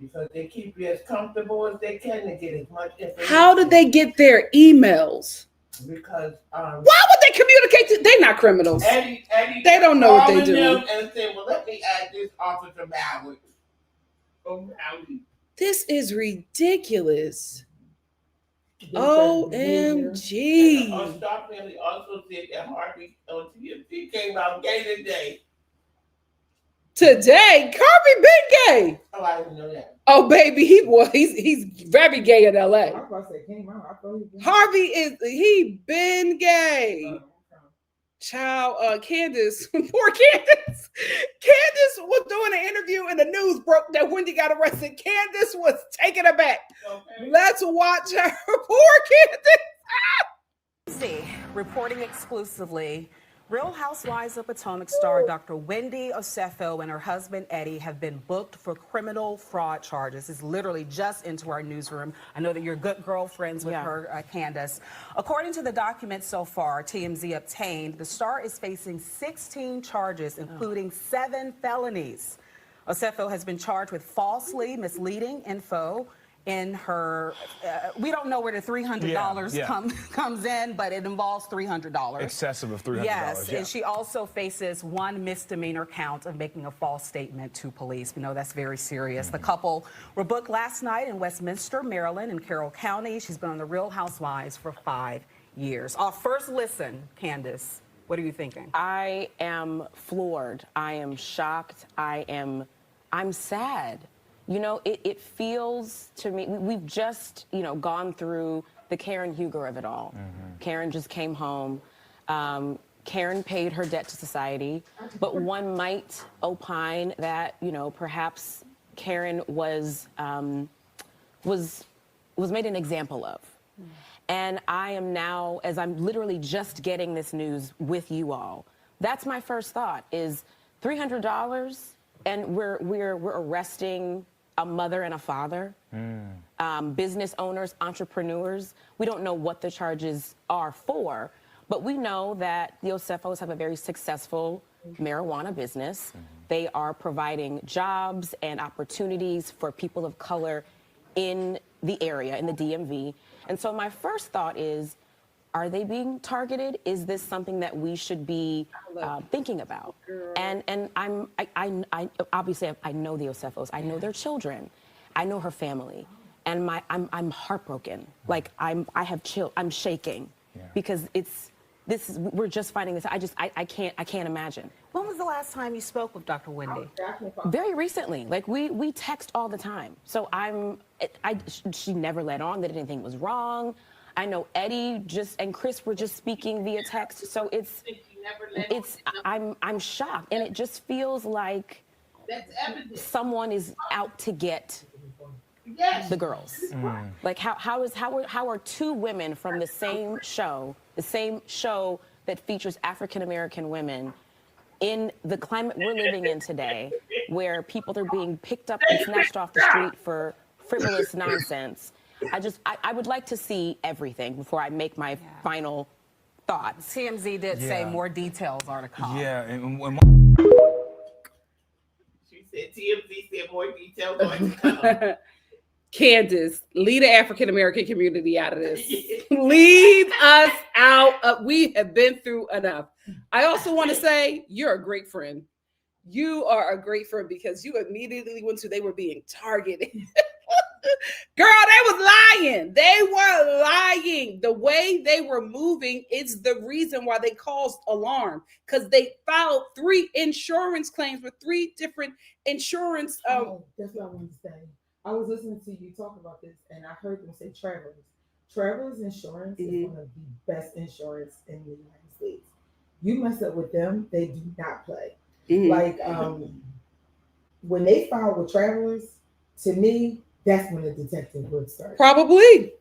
because they keep you as comfortable as they can to get as much information. How did they get their emails? Because why would they communicate? They're not criminals. Eddie, they don't know what they do. And say, well, let me add this Officer Mallard. This is ridiculous. OMG. Star Family also said that Harvey on TFC came out gay today. Today, Harvey been gay. Oh, I didn't know that. Oh, baby, he's very gay in LA. I was about to say came out. I thought he was He been gay. Child, Candace, poor Candace. Candace was doing an interview and the news broke that Wendy got arrested. Candace was taken aback. Okay. Let's watch her. Poor Candace. Reporting exclusively, Real Housewives of Potomac star Dr. Wendy Osefo and her husband Eddie have been booked for criminal fraud charges. It's literally just into our newsroom. I know that you're good girlfriends with her, Candace. According to the documents so far TMZ obtained, the star is facing 16 charges, including 7 felonies. Osefo has been charged with falsely misleading info in her, we don't know where the $300 comes in, but it involves $300. Excessive of $300. Yes, and she also faces 1 misdemeanor count of making a false statement to police. We know that's very serious. The couple were booked last night in Westminster, Maryland, in Carroll County. She's been on the Real Housewives for 5 years. Our first listen, Candace, what are you thinking? I am floored. I am shocked. I'm sad. You know, it feels to me, we've just, gone through the Karen Huger of it all. Karen just came home. Karen paid her debt to society, but one might opine that, perhaps Karen was made an example of. And I am now, as I'm literally just getting this news with you all, that's my first thought is $300 and we're arresting a mother and a father, business owners, entrepreneurs. We don't know what the charges are for, but we know that the Osefos have a very successful marijuana business. They are providing jobs and opportunities for people of color in the area, in the DMV. And so my first thought is, are they being targeted? Is this something that we should be thinking about? And I obviously I know the Osefos. I know their children. I know her family, and I'm heartbroken. Like I'm shaking because we're just finding this. I can't imagine. When was the last time you spoke with Dr. Wendy? Very recently. Like we text all the time. So she never let on that anything was wrong. I know Eddie and Chris were just speaking via text. So I'm shocked, and it just feels like someone is out to get the girls. Like how are 2 women from the same show that features African American women in the climate we're living in today, where people are being picked up and snatched off the street for frivolous nonsense? I would like to see everything before I make my final thoughts. TMZ did say more details are to come. Yeah, She said TMZ said more details are to come. Candace, lead the African American community out of this. Lead us out. We have been through enough. I also want to say you're a great friend. You are a great friend because you immediately went to they were being targeted. Girl, they was lying. They were lying. The way they were moving is the reason why they caused alarm, because they filed 3 insurance claims with 3 different insurance. That's what I wanted to say. I was listening to you talk about this, and I heard them say Travelers. Travelers Insurance is one of the best insurance in the United States. You mess up with them, they do not play. Like when they filed with Travelers, to me, that's when the detective would start. Probably.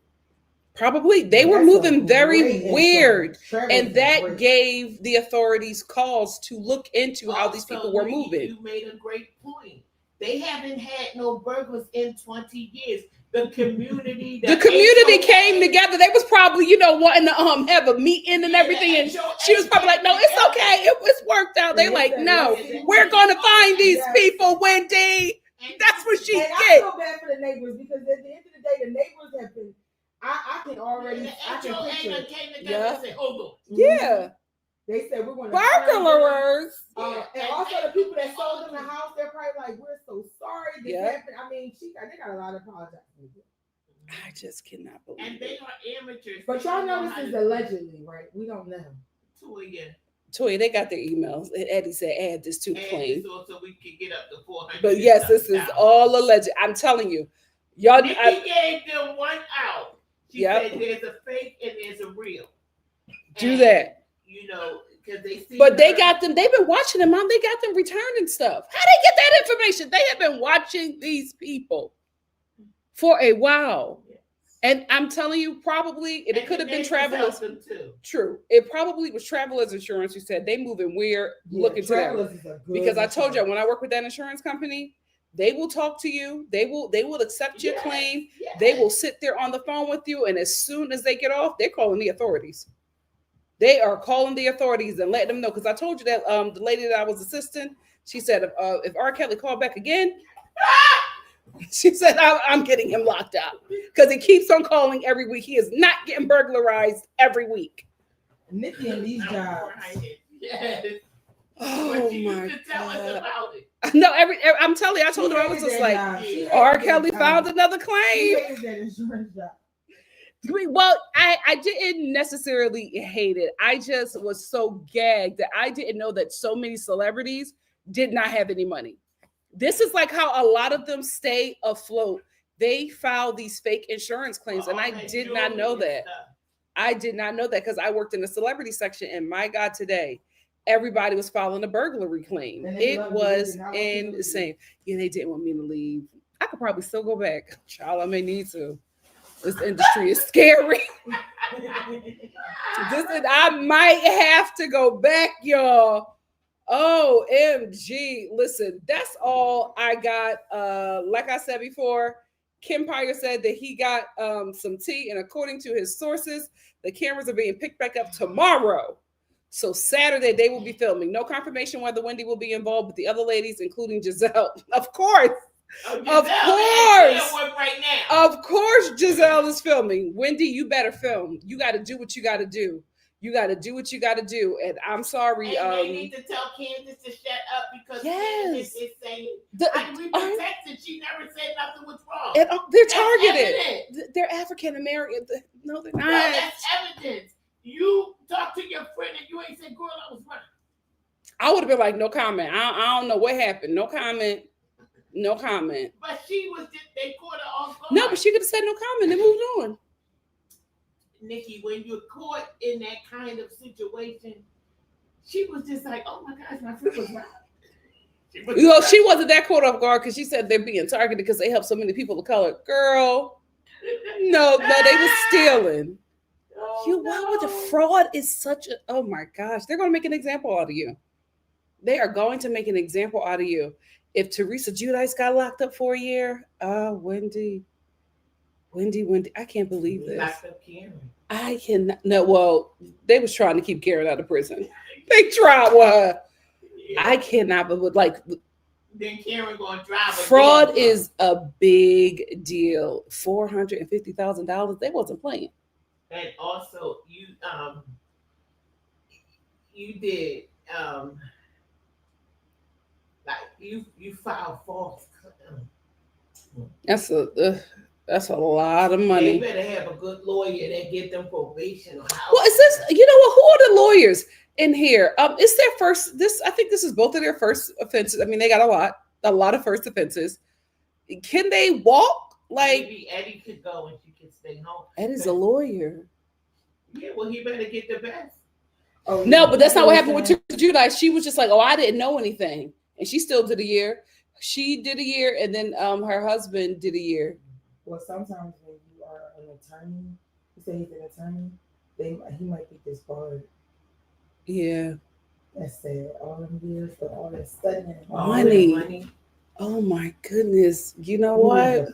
They were moving very weird, and that gave the authorities cause to look into how these people were moving. You made a great point. They haven't had no burglars in 20 years. The community came together. They was probably, wanting to have a meeting and everything. And she was probably like, no, it's okay. It was worked out. They like, no, we're going to find these people, Wendy. That's what she did. I feel bad for the neighbors because at the end of the day, the neighbors have been, I can already, I can picture. Came together and said, hold on. Yeah. They said we're going to burglars. And also the people that sold them the house, they're probably like, we're so sorry this happened. I mean, they got a lot of apologies. I just cannot believe it. And they are amateurs. But y'all know this is allegedly, right? We don't know. 2 a year. Toy, they got their emails. And Eddie said, add this to the claim. So we can get up to 400. But yes, this is all alleged. I'm telling you. Y'all, Nikki gave them one out. She said there's a fake and there's a real. Do that. You know, because they see. But they got them. They've been watching them, Mom. They got them returning stuff. How they get that information? They have been watching these people for a while. Yes. And I'm telling you, probably it could have been Travelers. True. It probably was Travelers Insurance who said they moving weird. Look into that. Because I told you, when I work with that insurance company, they will talk to you. They will accept your claim. Yes. They will sit there on the phone with you. And as soon as they get off, they're calling the authorities. They are calling the authorities and letting them know. Because I told you that the lady that I was assisting, she said, if R. Kelly called back again, she said, I'm getting him locked up. Because he keeps on calling every week. He is not getting burglarized every week. Nikki and these jobs. Yes. Oh my tell us about it. No, I'm telling you, I told her, I was just like, R. Kelly found another claim. Well, I didn't necessarily hate it. I just was so gagged that I didn't know that so many celebrities did not have any money. This is like how a lot of them stay afloat. They file these fake insurance claims, and I did not know that. I did not know that because I worked in the celebrity section, and my God, today, everybody was filing a burglary claim. It was insane. Yeah, they didn't want me to leave. I could probably still go back. Child, I may need to. This industry is scary. I might have to go back, y'all. OMG. Listen, that's all I got. Like I said before, Kim Pyre said that he got some tea, and according to his sources, the cameras are being picked back up tomorrow. So Saturday, they will be filming. No confirmation whether Wendy will be involved with the other ladies, including Giselle. Of course. Of course, Giselle is filming. Wendy, you better film. You got to do what you got to do. You got to do what you got to do. And I'm sorry. And they need to tell Candace to shut up because Candace is saying, we protected. She never said nothing was wrong. And, they're targeted. They're African American. No, they're not. No, that's evidence. You talk to your friend and you ain't said, girl, I was running. I would have been like, no comment. I don't know what happened. No comment. No comment. But she was just, they caught her off guard. No, but she could have said no comment and moved on. Nikki, when you're caught in that kind of situation, she was just like, oh my gosh, my friend was right. She wasn't that caught off guard because she said they're being targeted because they help so many people of color. Girl, no, they were stealing. Why would the fraud is such a, oh my gosh, they're going to make an example out of you. They are going to make an example out of you. If Teresa Giudice got locked up for a year, Wendy, I can't believe this. Locked up Karen. I cannot. No, well, they was trying to keep Karen out of prison. They tried with her. Yeah. I cannot, but like. Then Karen going to drive. Fraud is a big deal. $450,000. They wasn't playing. And also, you did. Like you filed false. That's a lot of money. They better have a good lawyer that get them probation. Well, is this? You know what? Who are the lawyers in here? It's their first. I think this is both of their first offenses. I mean, they got a lot of first offenses. Can they walk? Like maybe Eddie could go and she can stay home. Eddie's a lawyer. Yeah, well, he better get the best. Oh no, but that's not what happened with Giudice. She was just like, oh, I didn't know anything. And she still did a year. She did a year, and then her husband did a year. Well, sometimes when you are an attorney, you say he's an attorney, he might be disbarred. Yeah. That's sad. All them years for all that studying. Money. Oh my goodness. You know what?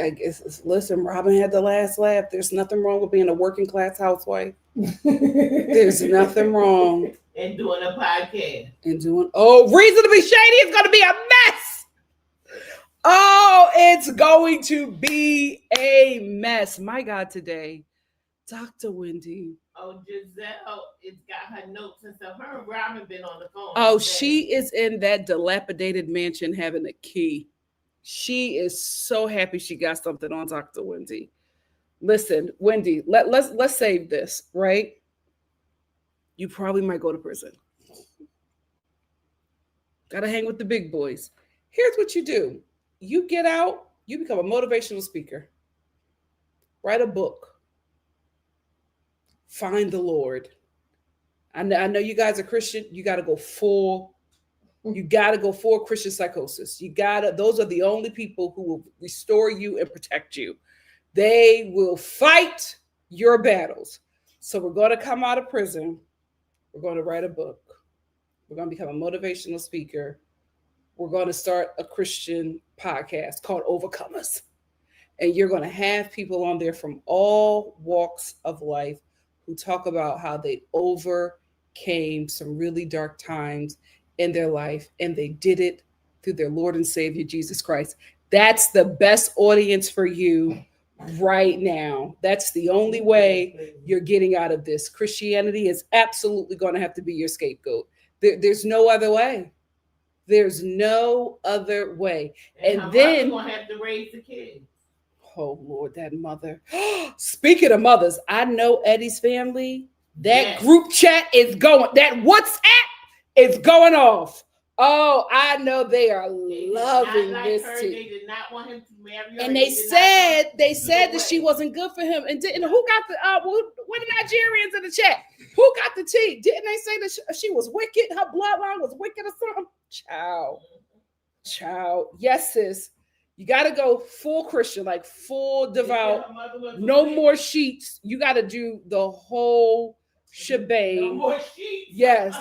I guess, listen, Robin had the last laugh. There's nothing wrong with being a working class housewife. There's nothing wrong. And doing a podcast. Reason to be shady is going to be a mess. Oh, it's going to be a mess. My God, today, Dr. Wendy. Oh, Giselle has got her notes and stuff. Her and Robin been on the phone. Oh, she is in that dilapidated mansion having a key. She is so happy she got something on Dr. Wendy. Listen, Wendy, let's save this, right? you probably might go to prison. Gotta hang with the big boys. Here's what you do. You get out, you become a motivational speaker. Write a book. Find the Lord. I know you guys are Christian. You got to go full. You got to go full Christian psychosis. Those are the only people who will restore you and protect you. They will fight your battles. So we're going to come out of prison. We're going to write a book. We're going to become a motivational speaker. We're going to start a Christian podcast called Overcomers. And you're going to have people on there from all walks of life who talk about how they overcame some really dark times in their life, and they did it through their Lord and Savior, Jesus Christ. That's the best audience for you right now. That's the only way you're getting out of this. Christianity is absolutely going to have to be your scapegoat. There's no other way. There's no other way. And then you're going to have to raise the kids. Oh, Lord, that mother. Speaking of mothers, I know Eddie's family. That group chat is going. That WhatsApp is going off. Oh, I know they are loving this too. They did not want him to marry her. And they said that she wasn't good for him. And who got the what the Nigerians in the chat? Who got the tea? Didn't they say that she was wicked? Her bloodline was wicked or something? Child. Yes, sis. You got to go full Christian, like full devout. No more sheets. You got to do the whole shebang. No more sheets. Yes.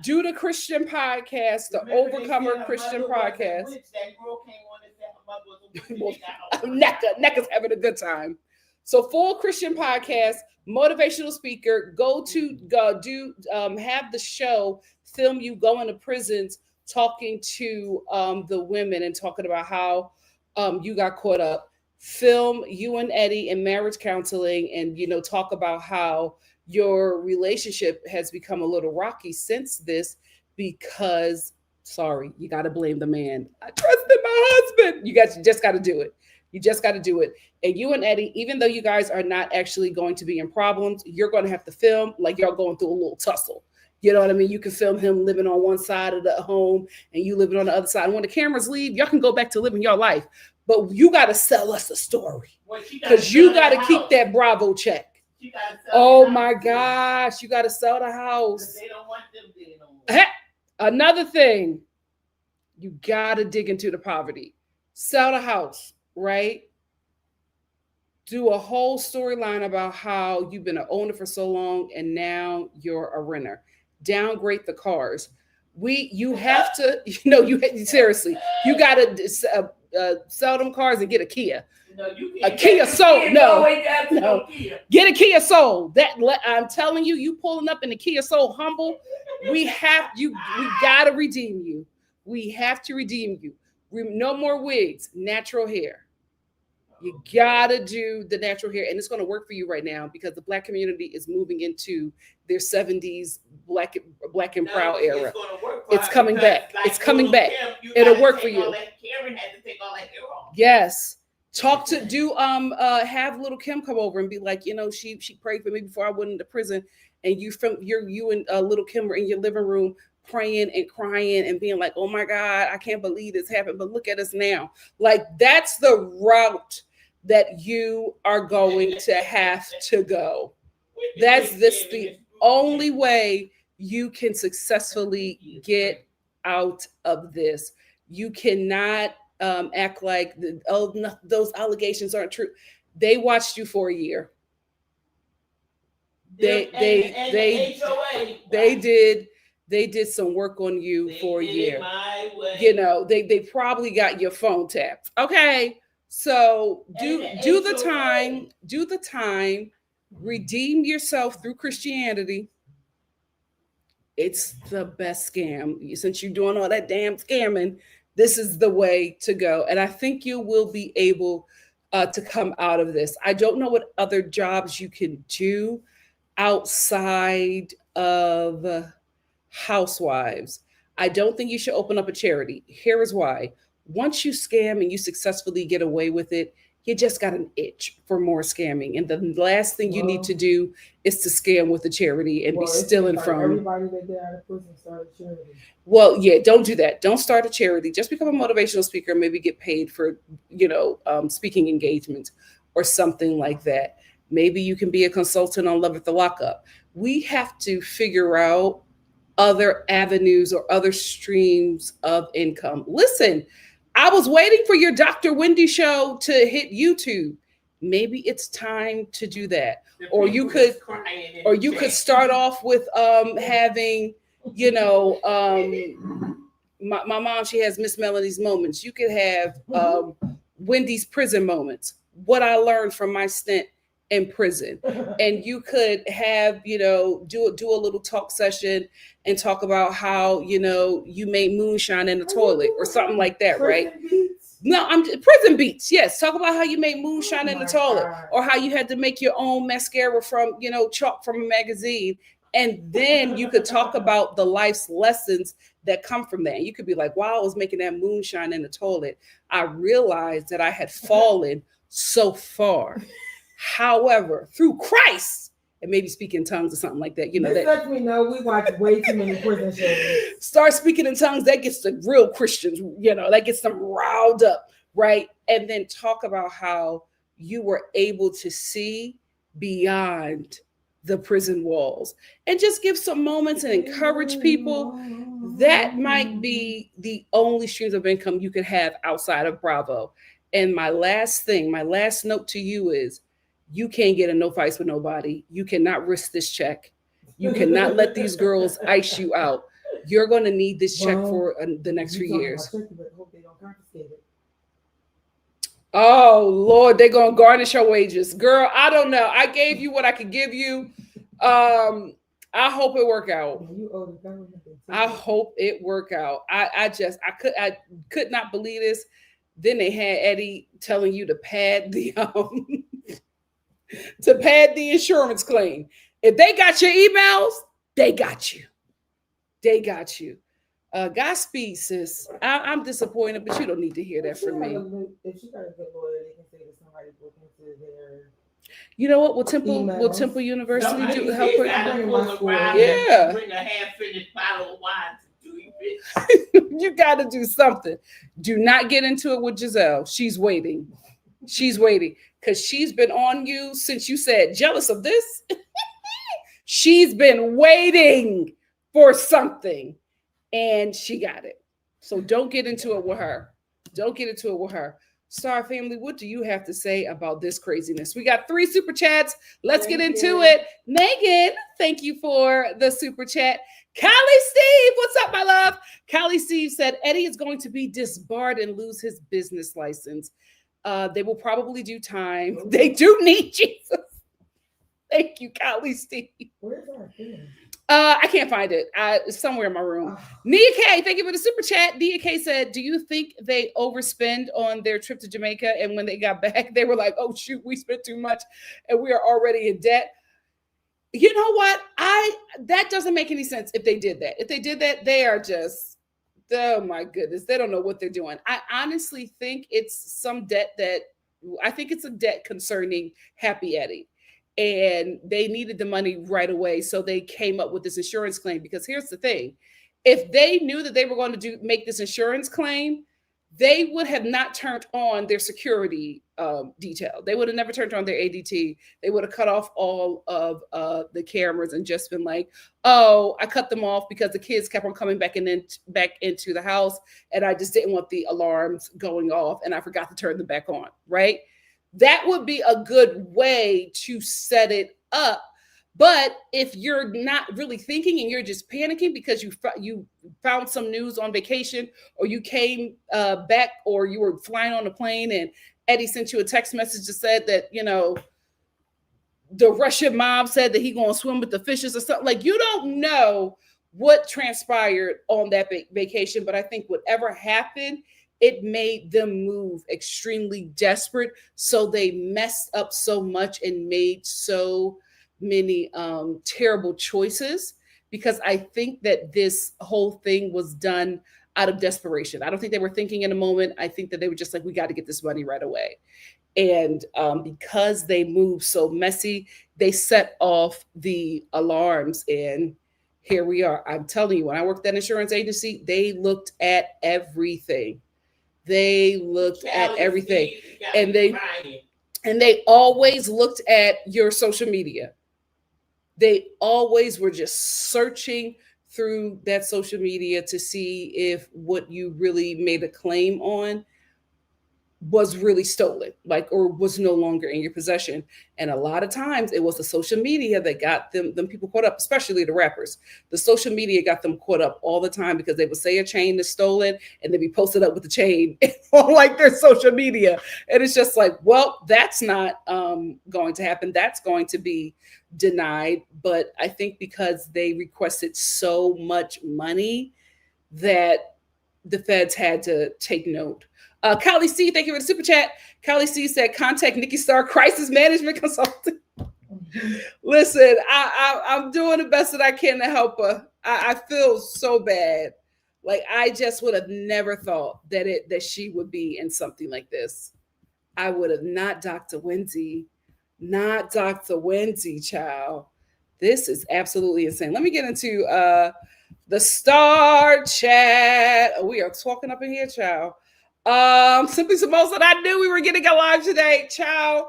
Do the Christian podcast, the Overcomer Christian podcast. That girl came on and said her mother was a witch. Necka's having a good time. So full Christian podcast, motivational speaker, have the show, film you going to prisons, talking to the women and talking about how you got caught up. Film you and Eddie in marriage counseling and, talk about how your relationship has become a little rocky since this because, you got to blame the man. I trusted my husband. You just got to do it. You just got to do it. And you and Eddie, even though you guys are not actually going to be in problems, you're going to have to film like y'all going through a little tussle. You know what I mean? You can film him living on one side of the home and you living on the other side. And when the cameras leave, y'all can go back to living your life. But you got to sell us a story because you got to keep that Bravo check. Oh my gosh, you got to sell the house. They don't want them there no more. Another thing, you got to dig into the poverty. Sell the house, right? Do a whole storyline about how you've been an owner for so long and now you're a renter. Downgrade the cars. You have to, seriously, you got to sell them cars and get a Kia. No, a Kia Soul. No. Get a Kia Soul. I'm telling you, you pulling up in the Kia Soul humble. We got to redeem you. We have to redeem you. No more wigs, natural hair. You gotta do the natural hair, and it's going to work for you right now because the Black community is moving into their 70s black and proud era. It's coming back. It's coming back. It'll work for you. Karen had to take all that hair off. Yes. Have little Kim come over and be like, she prayed for me before I went into prison, and you and little Kim were in your living room praying and crying and being like, oh my God, I can't believe this happened, but look at us now. Like, that's the route that you are going to have to go. That's the only way you can successfully get out of this. You cannot act like those allegations aren't true. They watched you for a year. They did some work on you for a year. They probably got your phone tapped. Okay. So do the time, redeem yourself through Christianity. It's the best scam. Since you're doing all that damn scamming, this is the way to go. And I think you will be able to come out of this. I don't know what other jobs you can do outside of housewives. I don't think you should open up a charity. Here is why. Once you scam and you successfully get away with it, you just got an itch for more scamming. And the last thing you need to do is to scam with a charity and be stealing from everybody that get out of prison started charity. Well, yeah, don't do that. Don't start a charity. Just become a motivational speaker, maybe get paid for, speaking engagements or something like that. Maybe you can be a consultant on Love at the Lockup. We have to figure out other avenues or other streams of income. Listen, I was waiting for your Dr. Wendy show to hit YouTube. Maybe it's time to do that. Or you could start off with having, my mom, she has Miss Melanie's Moments. You could have Wendy's Prison Moments. What I learned from my stint in prison. And you could have, do a little talk session and talk about how, you made moonshine in the toilet or something like that, right? No, Prison Beats. Yes. Talk about how you made moonshine in the toilet or how you had to make your own mascara from, chalk from a magazine. And then you could talk about the life's lessons that come from that. And you could be like, while I was making that moonshine in the toilet, I realized that I had fallen so far. However, through Christ, and maybe speak in tongues or something like that. This lets me know we watch way too many prison shows. Start speaking in tongues. That gets the real Christians, that gets them riled up, right? And then talk about how you were able to see beyond the prison walls and just give some moments and encourage people. That might be the only streams of income you could have outside of Bravo. And my last note to you is, you can't get in no fights with nobody. You cannot risk this check. You cannot let these girls ice you out. You're going to need this check for the next few years. Oh, Lord, they're going to garnish your wages. Girl, I don't know. I gave you what I could give you. I hope it work out. I hope it work out. I could not believe this. Then they had Eddie telling you to pad the insurance claim. If they got your emails, they got you. They got you. Godspeed, sis. I'm disappointed, but you don't need to hear that from me. If she got a good lawyer, they can say that somebody broke into their. You know what? Will Temple University do help her? Yeah. Bring a half-finished bottle of wine to do you. You got to do something. Do not get into it with Giselle. She's waiting. Because she's been on you since you said jealous of this. She's been waiting for something and she got it. So don't get into it with her. Star family, what do you have to say about this craziness? We got 3 super chats. Let's get into it. Megan, thank you for the super chat. Callie Steve, what's up, my love? Callie Steve said Eddie is going to be disbarred and lose his business license. They will probably do time. They do need Jesus. Thank you, Callie Steve. Where's our thing? I can't find it. It's somewhere in my room. Nia K, thank you for the super chat. Nia K said, do you think they overspend on their trip to Jamaica? And when they got back, they were like, oh, shoot, we spent too much and we are already in debt. You know what? That doesn't make any sense if they did that. If they did that, they are just, oh my goodness, they don't know what they're doing. I honestly think it's a debt concerning Happy Eddie. And they needed the money right away. So they came up with this insurance claim, because here's the thing. If they knew that they were going to make this insurance claim, they would have not turned on their security detail. They would have never turned on their ADT. They would have cut off all of the cameras and just been like, oh, I cut them off because the kids kept on coming back into the house. And I just didn't want the alarms going off. And I forgot to turn them back on, right? That would be a good way to set it up. But if you're not really thinking and you're just panicking because you found some news on vacation, or you came back, or you were flying on a plane and Eddie sent you a text message that said that, the Russian mob said that he going to swim with the fishes or something, like, you don't know what transpired on that vacation. But I think whatever happened, it made them move extremely desperate. So they messed up so much and made so many terrible choices, because I think that this whole thing was done out of desperation. I don't think they were thinking in a moment. I think that they were just like, we got to get this money right away. And because they move so messy, they set off the alarms. And here we are. I'm telling you, when I worked at an insurance agency, they looked at everything. They looked at everything. And they always looked at your social media. They always were just searching through that social media to see if what you really made a claim on was really stolen, like, or was no longer in your possession. And a lot of times it was the social media that got them people caught up, especially the rappers. The social media got them caught up all the time because they would say a chain is stolen and they'd be posted up with the chain on like their social media. And it's just like, well, that's not going to happen. That's going to be denied. But I think because they requested so much money that the feds had to take note. Kylie C, thank you for the super chat. Kylie C said, contact NikkiStar Crisis Management Consultant. Listen, I'm doing the best that I can to help her. I feel so bad. Like, I just would have never thought that she would be in something like this. I would have not Dr. Wendy, child. This is absolutely insane. Let me get into the Star chat. We are talking up in here, child. Simply Simone said, I knew we were getting a live today, child.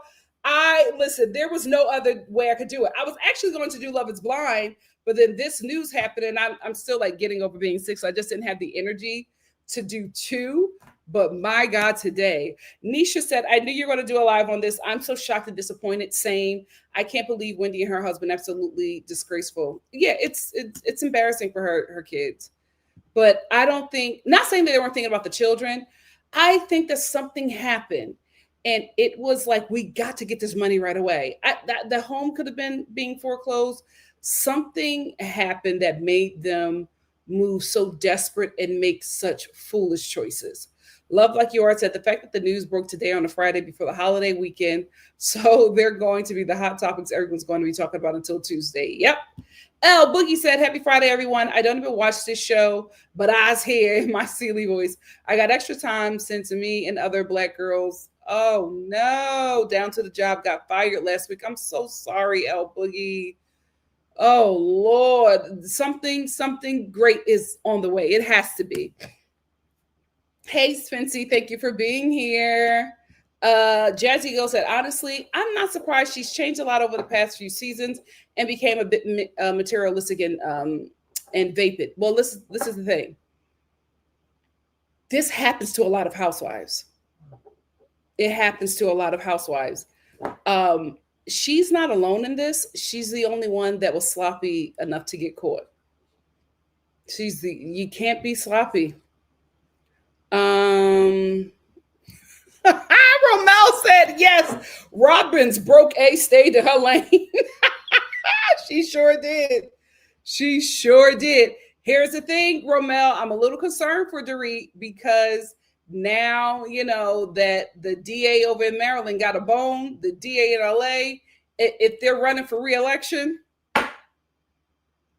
Listen, there was no other way I could do it. I was actually going to do Love is Blind, but then this news happened and I'm still like getting over being sick. So I just didn't have the energy to do two. But my God, today, Nisha said, I knew you were going to do a live on this. I'm so shocked and disappointed. Same. I can't believe Wendy and her husband, absolutely disgraceful. Yeah, it's embarrassing for her kids. But I don't think, not saying that they weren't thinking about the children. I think that something happened and it was like, we got to get this money right away. The home could have been being foreclosed. Something happened that made them move so desperate and make such foolish choices. Love Like You Are said, the fact that the news broke today on a Friday before the holiday weekend, so they're going to be the hot topics everyone's going to be talking about until Tuesday. Yep. L Boogie said, happy Friday, everyone. I don't even watch this show, but I's here in my silly voice. I got extra time since me and other Black girls, oh no, down to the job, got fired last week. I'm so sorry, L Boogie. Oh Lord, something great is on the way. It has to be. Hey, Spency, thank you for being here. Jazzy Girl said, honestly, I'm not surprised. She's changed a lot over the past few seasons and became a bit materialistic and vapid. Well, this is the thing. This happens to a lot of housewives. It happens to a lot of housewives. She's not alone in this. She's the only one that was sloppy enough to get caught. You can't be sloppy. Romel said, yes, Robbins broke A, stayed in her lane. She sure did. She sure did. Here's the thing, Romel, I'm a little concerned for Dorit because now, you know, that the DA over in Maryland got a bone, the DA in LA, if they're running for re-election,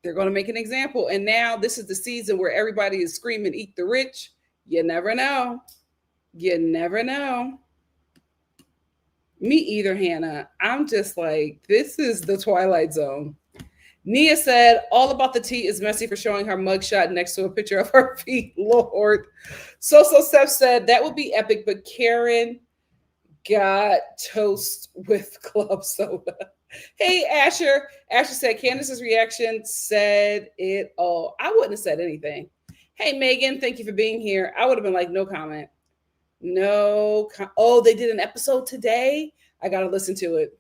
they're going to make an example. And now this is the season where everybody is screaming, eat the rich. You never know. You never know. Me either, Hannah. I'm just like, this is the Twilight Zone. Nia said, all about the tea is messy for showing her mugshot next to a picture of her feet. Lord. So Steph said, that would be epic, but Karen got toast with club soda. Hey, Asher. Asher said, Candace's reaction said it all. I wouldn't have said anything. Hey, Megan, thank you for being here. I would have been like, no comment. Oh, they did an episode today? I got to listen to it.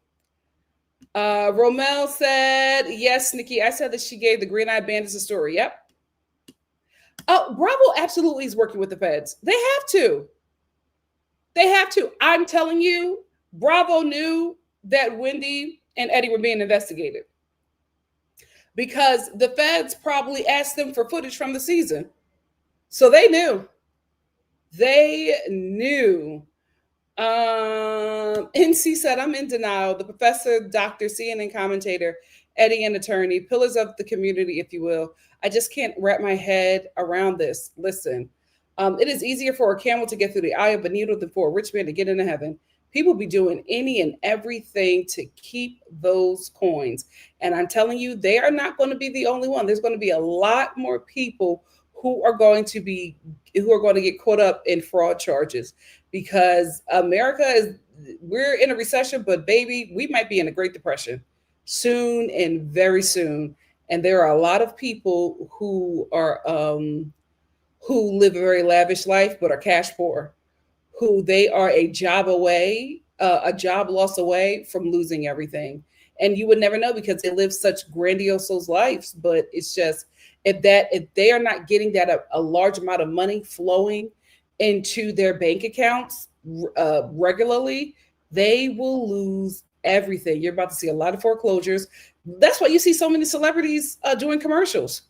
Romel said, yes, Nikki, I said that she gave the Green-Eyed Bandits a story. Yep. Oh, Bravo absolutely is working with the feds. They have to. They have to. I'm telling you, Bravo knew that Wendy and Eddie were being investigated because the feds probably asked them for footage from the season. So they knew. They knew. NC said, I'm in denial. The professor, doctor, CNN commentator, Eddie, an attorney, pillars of the community, if you will. I just can't wrap my head around this. Listen, it is easier for a camel to get through the eye of a needle than for a rich man to get into heaven. People be doing any and everything to keep those coins. And I'm telling you, they are not going to be the only one. There's going to be a lot more people who are going to get caught up in fraud charges, because we're in a recession, but baby, we might be in a Great Depression soon and very soon. And there are a lot of people who live a very lavish life but are cash poor, who they are a job loss away from losing everything. And you would never know because they live such grandiose lives. But it's just, if they are not getting that a large amount of money flowing into their bank accounts regularly, they will lose everything. You're about to see a lot of foreclosures. That's why you see so many celebrities doing commercials.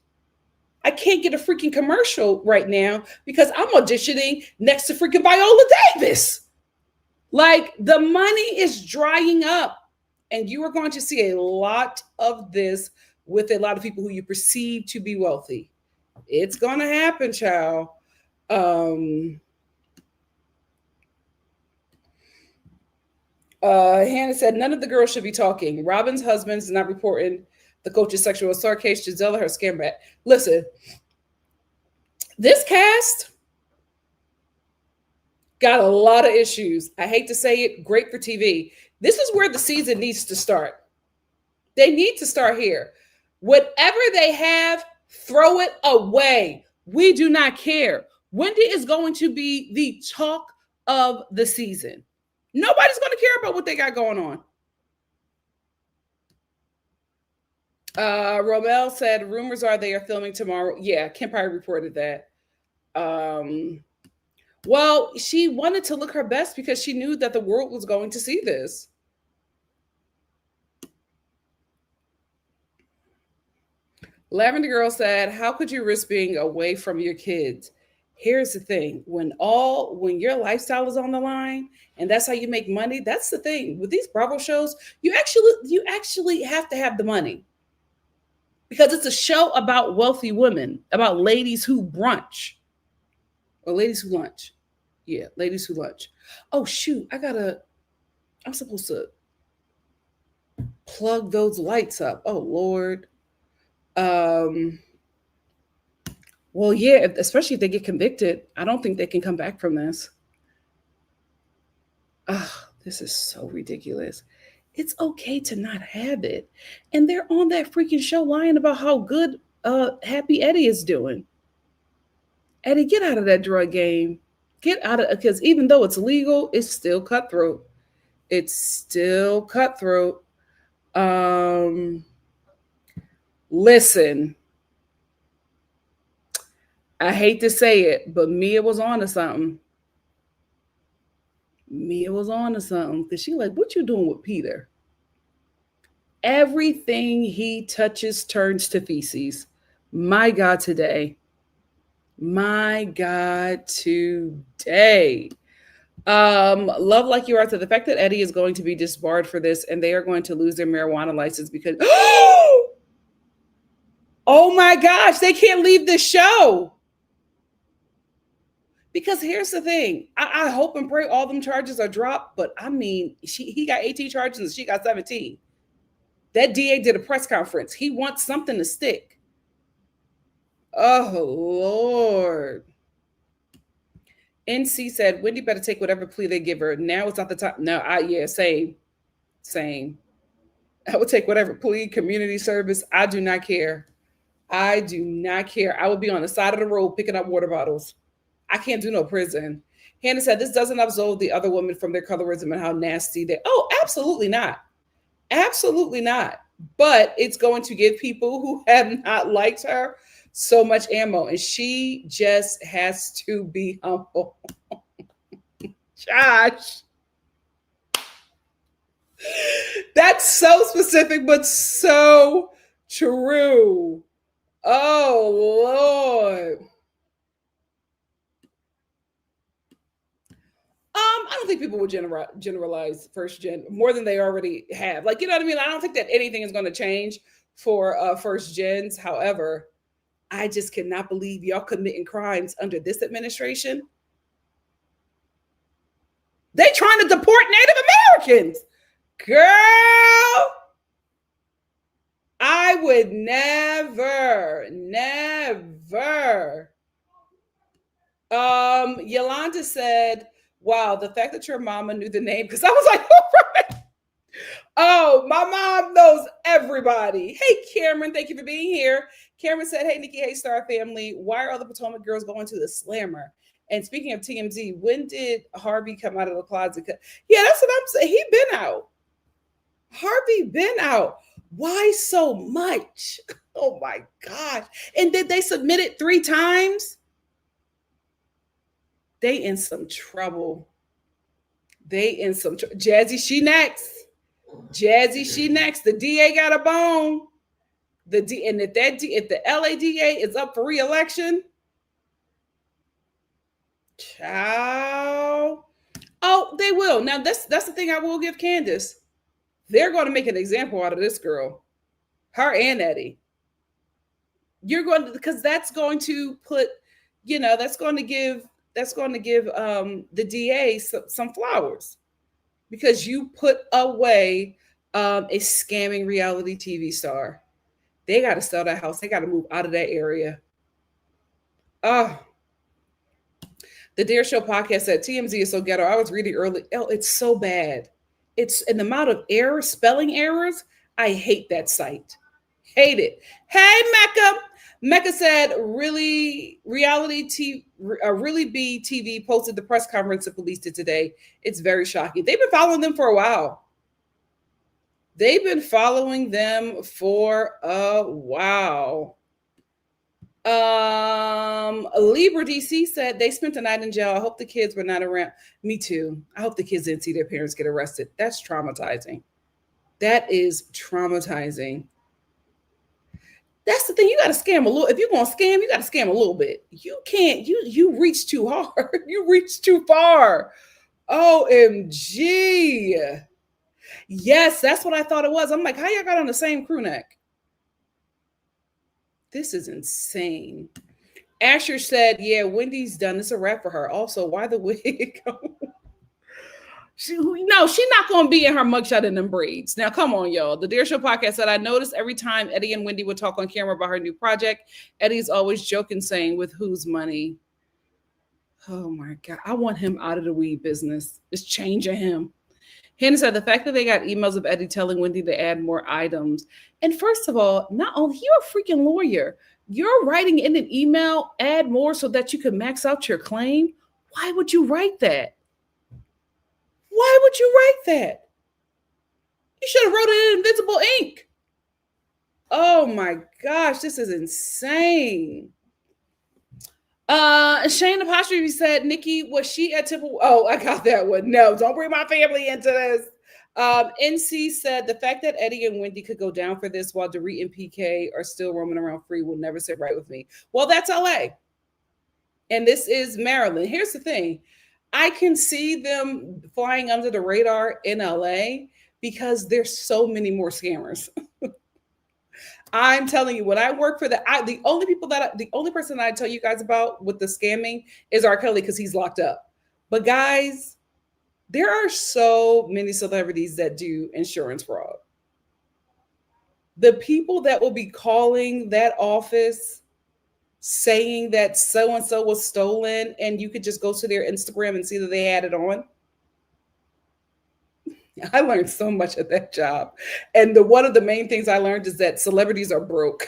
I can't get a freaking commercial right now because I'm auditioning next to freaking Viola Davis. Like, the money is drying up, and you are going to see a lot of this with a lot of people who you perceive to be wealthy. It's going to happen, child. Hannah said, none of the girls should be talking. Robin's husband is not reporting the coach's sexual assault case. Gisela, her scam back. Listen, this cast got a lot of issues. I hate to say it, great for TV. This is where the season needs to start. They need to start here. Whatever they have, throw it away. We do not care. Wendy is going to be the talk of the season. Nobody's going to care about what they got going on. Romel said, rumors are they are filming tomorrow. Yeah, Kim Pye reported that. Well, she wanted to look her best because she knew that the world was going to see this. Lavender Girl said, how could you risk being away from your kids? Here's the thing. When your lifestyle is on the line and that's how you make money, that's the thing. With these Bravo shows, you actually have to have the money. Because it's a show about wealthy women, about ladies who brunch. Or ladies who lunch. Yeah, ladies who lunch. Oh, shoot. I'm supposed to plug those lights up. Oh, Lord. Well, yeah, especially if they get convicted. I don't think they can come back from this. This is so ridiculous. It's okay to not have it. And they're on that freaking show lying about how good Happy Eddie is doing. Eddie, get out of that drug game. Get out of it, because even though it's legal, it's still cutthroat. It's still cutthroat. Listen, I hate to say it, but Mia was on to something. Because she like, what you doing with Peter? Everything he touches turns to feces. My God, today. Love like you are to the fact that Eddie is going to be disbarred for this and they are going to lose their marijuana license because oh my gosh, they can't leave the show. Because here's the thing. I hope and pray all them charges are dropped, but I mean, he got 18 charges and she got 17. That DA did a press conference. He wants something to stick. Oh, Lord. NC said, Wendy better take whatever plea they give her. Now it's not the time. No, same. I would take whatever plea, community service. I do not care. I would be on the side of the road picking up water bottles. I can't do no prison. Hannah said, this doesn't absolve the other women from their colorism and how nasty they. Oh, absolutely not. Absolutely not. But it's going to give people who have not liked her so much ammo. And she just has to be humble. Josh. That's so specific, but so true. Oh, Lord. I don't think people would generalize first gen more than they already have. Like, you know what I mean? I don't think that anything is going to change for first gens. However, I just cannot believe y'all committing crimes under this administration. They trying to deport Native Americans. Girl, I would never. Yolanda said, wow, the fact that your mama knew the name, because I was like, oh, my mom knows everybody. Hey, Cameron, thank you for being here. Cameron said, hey, Nikki, hey, Star family. Why are all the Potomac girls going to the Slammer? And speaking of TMZ, when did Harvey come out of the closet? Yeah, that's what I'm saying. He been out. Harvey been out. Why so much? Oh, my gosh. And did they submit it 3 times? They in some trouble. Jazzy, she next. The DA got a bone. If the LADA is up for re-election, ciao. Oh, they will. Now that's the thing I will give Candace. They're going to make an example out of this girl, her and Eddie. Because that's going to put, that's going to give the DA some flowers, because you put away a scamming reality TV star. They got to sell that house. They got to move out of that area. Oh, the Dare Show podcast said TMZ is so ghetto. I was reading early. Oh, it's so bad. It's an amount of errors, spelling errors. I hate that site. Hate it. Hey, Mecca. Mecca said, really B TV posted the press conference the police did today. It's very shocking. They've been following them for a while. Libra DC said they spent the night in jail. I hope the kids were not around. Me too. I hope the kids didn't see their parents get arrested. That's traumatizing. That is traumatizing. That's the thing. You got to scam a little. If you're going to scam, you got to scam a little bit. You can't. You reach too hard. You reach too far. OMG. Yes, that's what I thought it was. I'm like, how y'all got on the same crew neck? This is insane. Asher said, yeah, Wendy's done. It's a wrap for her. Also, why the wig? She's not going to be in her mugshot in them braids. Now, come on, y'all. The Dare Show podcast said, I noticed every time Eddie and Wendy would talk on camera about her new project, Eddie's always joking, saying, with whose money? Oh, my God. I want him out of the weed business. It's changing him. Hannah said, the fact that they got emails of Eddie telling Wendy to add more items. And first of all, not only, you're a freaking lawyer. You're writing in an email, add more so that you can max out your claim. Why would you write that? Why would you write that? You should have wrote it in invisible ink. Oh my gosh, this is insane. Shane Apostrophe said, Nikki, was she at Temple? Oh, I got that one. No, don't bring my family into this. NC said, the fact that Eddie and Wendy could go down for this while Dorit and PK are still roaming around free will never sit right with me. Well, that's LA. And this is Maryland. Here's the thing. I can see them flying under the radar in LA because there's so many more scammers. I'm telling you, when I work for the only person that I tell you guys about with the scamming is R. Kelly, because he's locked up. But guys, there are so many celebrities that do insurance fraud. The people that will be calling that office saying that so-and-so was stolen, and you could just go to their Instagram and see that they had it on. I learned so much at that job. And one of the main things I learned is that celebrities are broke.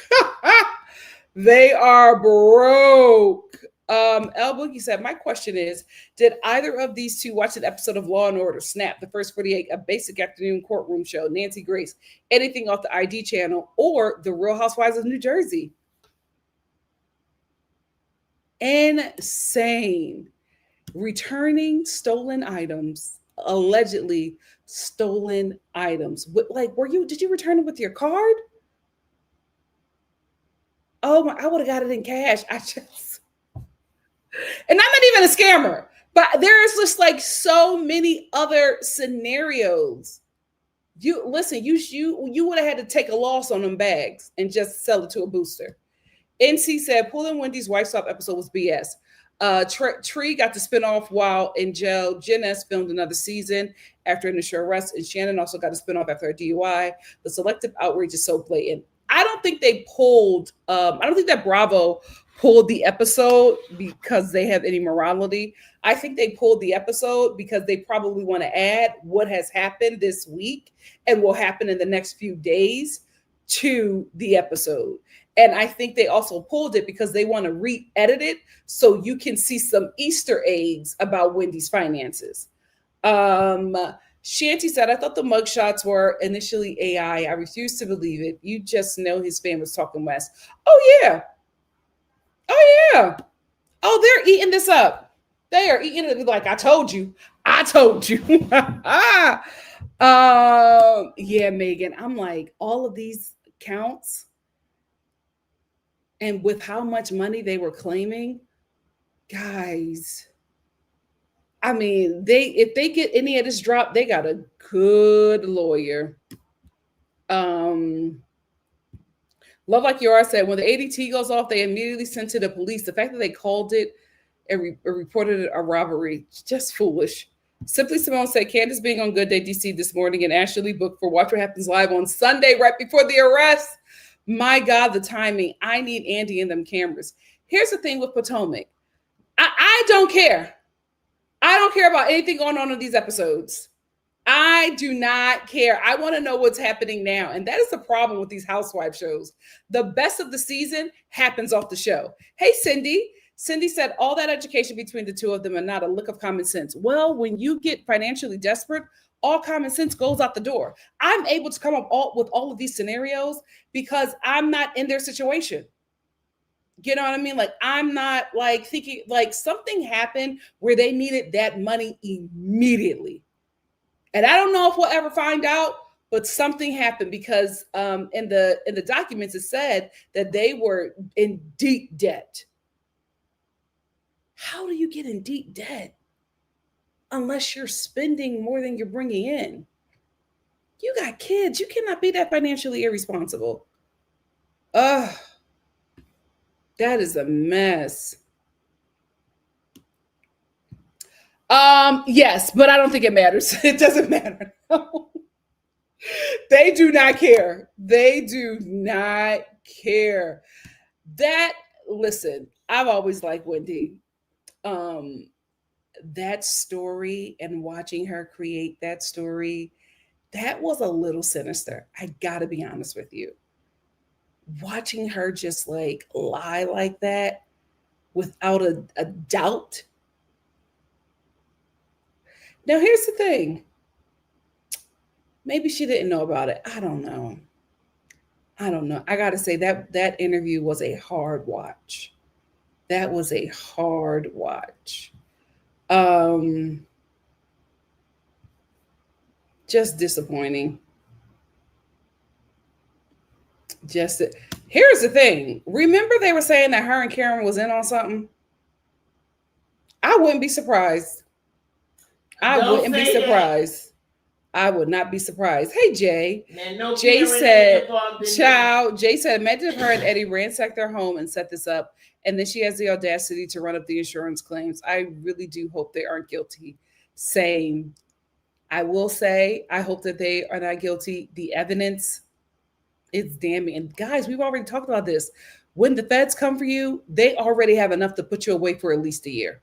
They are broke. El Boogie said, my question is, did either of these two watch an episode of Law & Order, Snap, The First 48, a basic afternoon courtroom show, Nancy Grace, anything off the ID channel, or The Real Housewives of New Jersey? Insane. Returning stolen items, allegedly stolen items. Did you return it with your card? Oh my, I would have got it in cash. And I'm not even a scammer, but there's just like so many other scenarios. You would have had to take a loss on them bags and just sell it to a booster. NC said, pulling Wendy's wife swap episode was BS. Tree got the spinoff while in jail. Janice filmed another season after initial arrest, and Shannon also got a spinoff after a DUI. The selective outrage is so blatant. I don't think they pulled. I don't think that Bravo pulled the episode because they have any morality. I think they pulled the episode because they probably want to add what has happened this week and will happen in the next few days to the episode. And I think they also pulled it because they want to re-edit it so you can see some Easter eggs about Wendy's finances. Shanti said, I thought the mugshots were initially AI. I refuse to believe it. You just know his fan was talking West. Oh, yeah. Oh, yeah. Oh, they're eating this up. They are eating it like, I told you. I told you. Yeah, Megan. I'm like, all of these counts and with how much money they were claiming, guys, I mean, if they get any of this drop, they got a good lawyer. Love Like Yara said, when the ADT goes off, they immediately sent to the police. The fact that they called it and reported it a robbery, just foolish. Simply Simone said, Candace being on Good Day DC this morning and Ashley booked for Watch What Happens Live on Sunday right before the arrest. My God, the timing. I need Andy and them cameras. Here's the thing with Potomac. I don't care. I don't care about anything going on in these episodes. I do not care. I want to know what's happening now. And that is the problem with these housewife shows. The best of the season happens off the show. Hey, Cindy. Cindy said all that education between the two of them and not a lick of common sense. Well, when you get financially desperate, all common sense goes out the door. I'm able to come up with all of these scenarios because I'm not in their situation. You know what I mean? Like, I'm not like thinking like something happened where they needed that money immediately. And I don't know if we'll ever find out, but something happened because in the documents it said that they were in deep debt. How do you get in deep debt unless you're spending more than you're bringing in? You got kids. You cannot be that financially irresponsible. Ugh. That is a mess. Yes, but I don't think it matters. It doesn't matter. They do not care. They do not care. Listen, I've always liked Wendy. That story and watching her create that story, that was a little sinister. I gotta be honest with you. Watching her just like lie like that without a doubt. Now, here's the thing. Maybe she didn't know about it. I don't know. I got to say that interview was a hard watch. That was a hard watch. Just disappointing. Here's the thing. Remember they were saying that her and Karen was in on something? I wouldn't be surprised. I wouldn't be surprised. I would not be surprised. Hey, Jay. Jay said, Jay said, imagine if her and Eddie ransacked their home and set this up, and then she has the audacity to run up the insurance claims. I really do hope they aren't guilty. Same. I will say, I hope that they are not guilty. The evidence is damning. And guys, we've already talked about this. When the feds come for you, they already have enough to put you away for at least a year.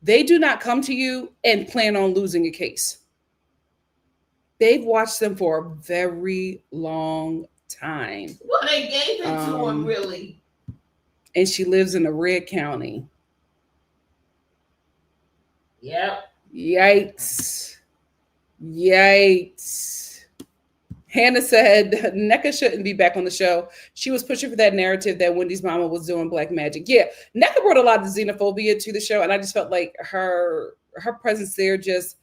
They do not come to you and plan on losing a case. They've watched them for a very long time. Well, they gave it to him, really. And she lives in a red county. Yep. Yikes. Hannah said Nneka shouldn't be back on the show. She was pushing for that narrative that Wendy's mama was doing black magic. Yeah, Nneka brought a lot of xenophobia to the show, and I just felt like her presence there just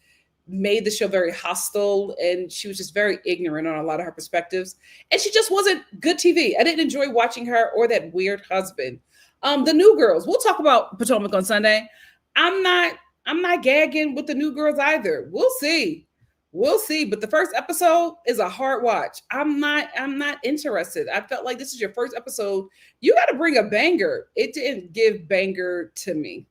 made the show very hostile, and she was just very ignorant on a lot of her perspectives. And she just wasn't good TV. I didn't enjoy watching her or that weird husband. The New Girls. We'll talk about Potomac on Sunday. I'm not gagging with the New Girls either. We'll see. We'll see. But the first episode is a hard watch. I'm not interested. I felt like this is your first episode. You got to bring a banger. It didn't give banger to me.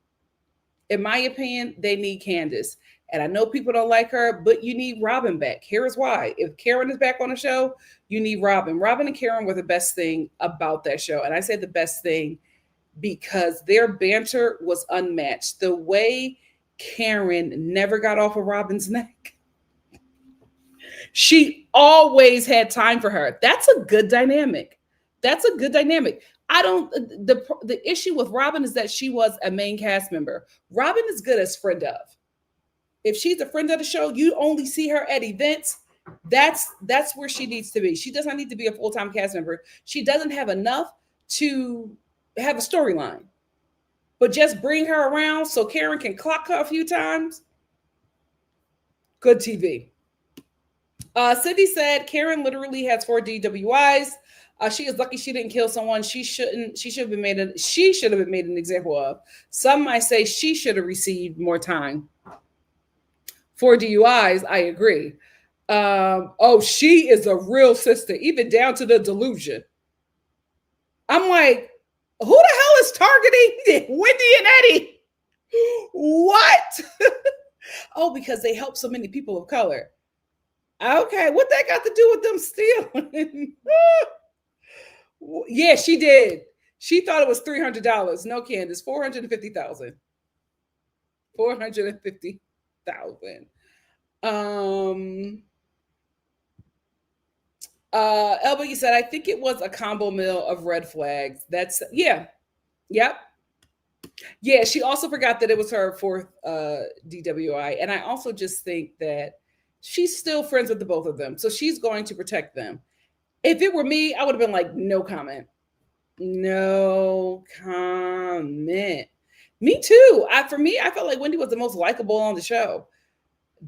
In my opinion, they need Candace. And I know people don't like her, but you need Robin back. Here's why. If Karen is back on the show, you need Robin. Robin and Karen were the best thing about that show. And I say the best thing because their banter was unmatched. The way Karen never got off of Robin's neck. She always had time for her. That's a good dynamic. The issue with Robin is that she was a main cast member. Robin is good as friend of. If she's a friend of the show, you only see her at events. That's where she needs to be. She does not need to be a full-time cast member. She doesn't have enough to have a storyline. But just bring her around so Karen can clock her a few times. Good TV. Cindy said Karen literally has 4 DWIs. She is lucky she didn't kill someone. She should have been made an example of. Some might say she should have received more time. 4 DUIs, I agree. She is a real sister, even down to the delusion. I'm like, who the hell is targeting Wendy and Eddie? What? Because they help so many people of color. Okay, what that got to do with them stealing? Yeah, she did. She thought it was $300. No, Candace, $450,000. $450,000. Elba, you said, I think it was a combo meal of red flags. That's, yeah. Yep. Yeah, she also forgot that it was her 4th DWI. And I also just think that she's still friends with the both of them. So she's going to protect them. If it were me, I would have been like, no comment. No comment. Me too. For me, I felt like Wendy was the most likable on the show.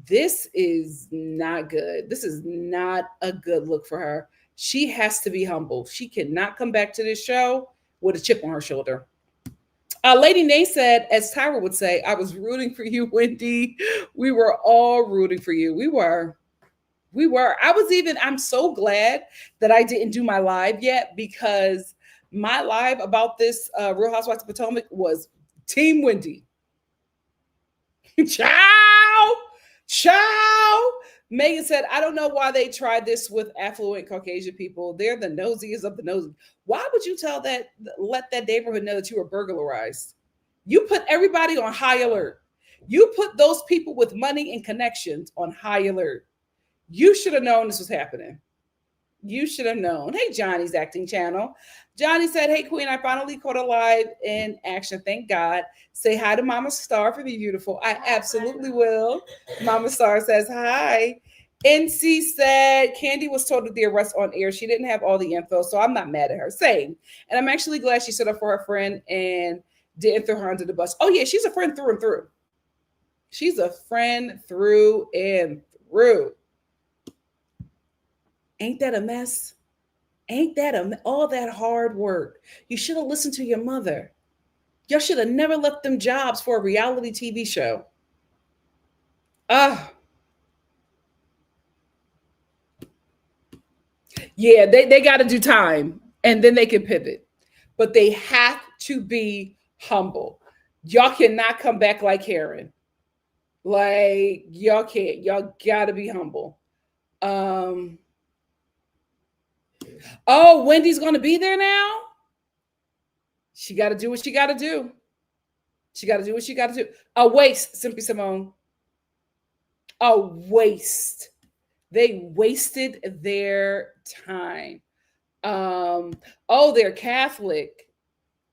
This is not good. This is not a good look for her. She has to be humble. She cannot come back to this show with a chip on her shoulder. Lady Nay said, as Tyra would say, I was rooting for you, Wendy. We were all rooting for you. We were. I'm so glad that I didn't do my live yet, because my live about this Real Housewives of Potomac was Team Wendy. Ciao. Megan said, I don't know why they tried this with affluent Caucasian people. They're the nosiest of the nosy. Why would you let that neighborhood know that you were burglarized? You put everybody on high alert. You put those people with money and connections on high alert. You should have known this was happening. You should have known. Hey, Johnny's acting channel. Johnny said, hey, Queen, I finally caught a live in action. Thank God. Say hi to Mama Star for me, beautiful. I absolutely will. Mama Star says hi. NC said, Candy was told of the arrest on air. She didn't have all the info, so I'm not mad at her. Same. And I'm actually glad she stood up for her friend and didn't throw her under the bus. Oh, yeah, she's a friend through and through. She's a friend through and through. Ain't that a mess? Ain't that all that hard work? You should have listened to your mother. Y'all should have never left them jobs for a reality TV show. Yeah, they got to do time, and then they can pivot. But they have to be humble. Y'all cannot come back like Karen. Like, y'all can't. Y'all got to be humble. Oh, Wendy's going to be there now? She got to do what she got to do. She got to do what she got to do. A waste, Simply Simone. A waste. They wasted their time. They're Catholic.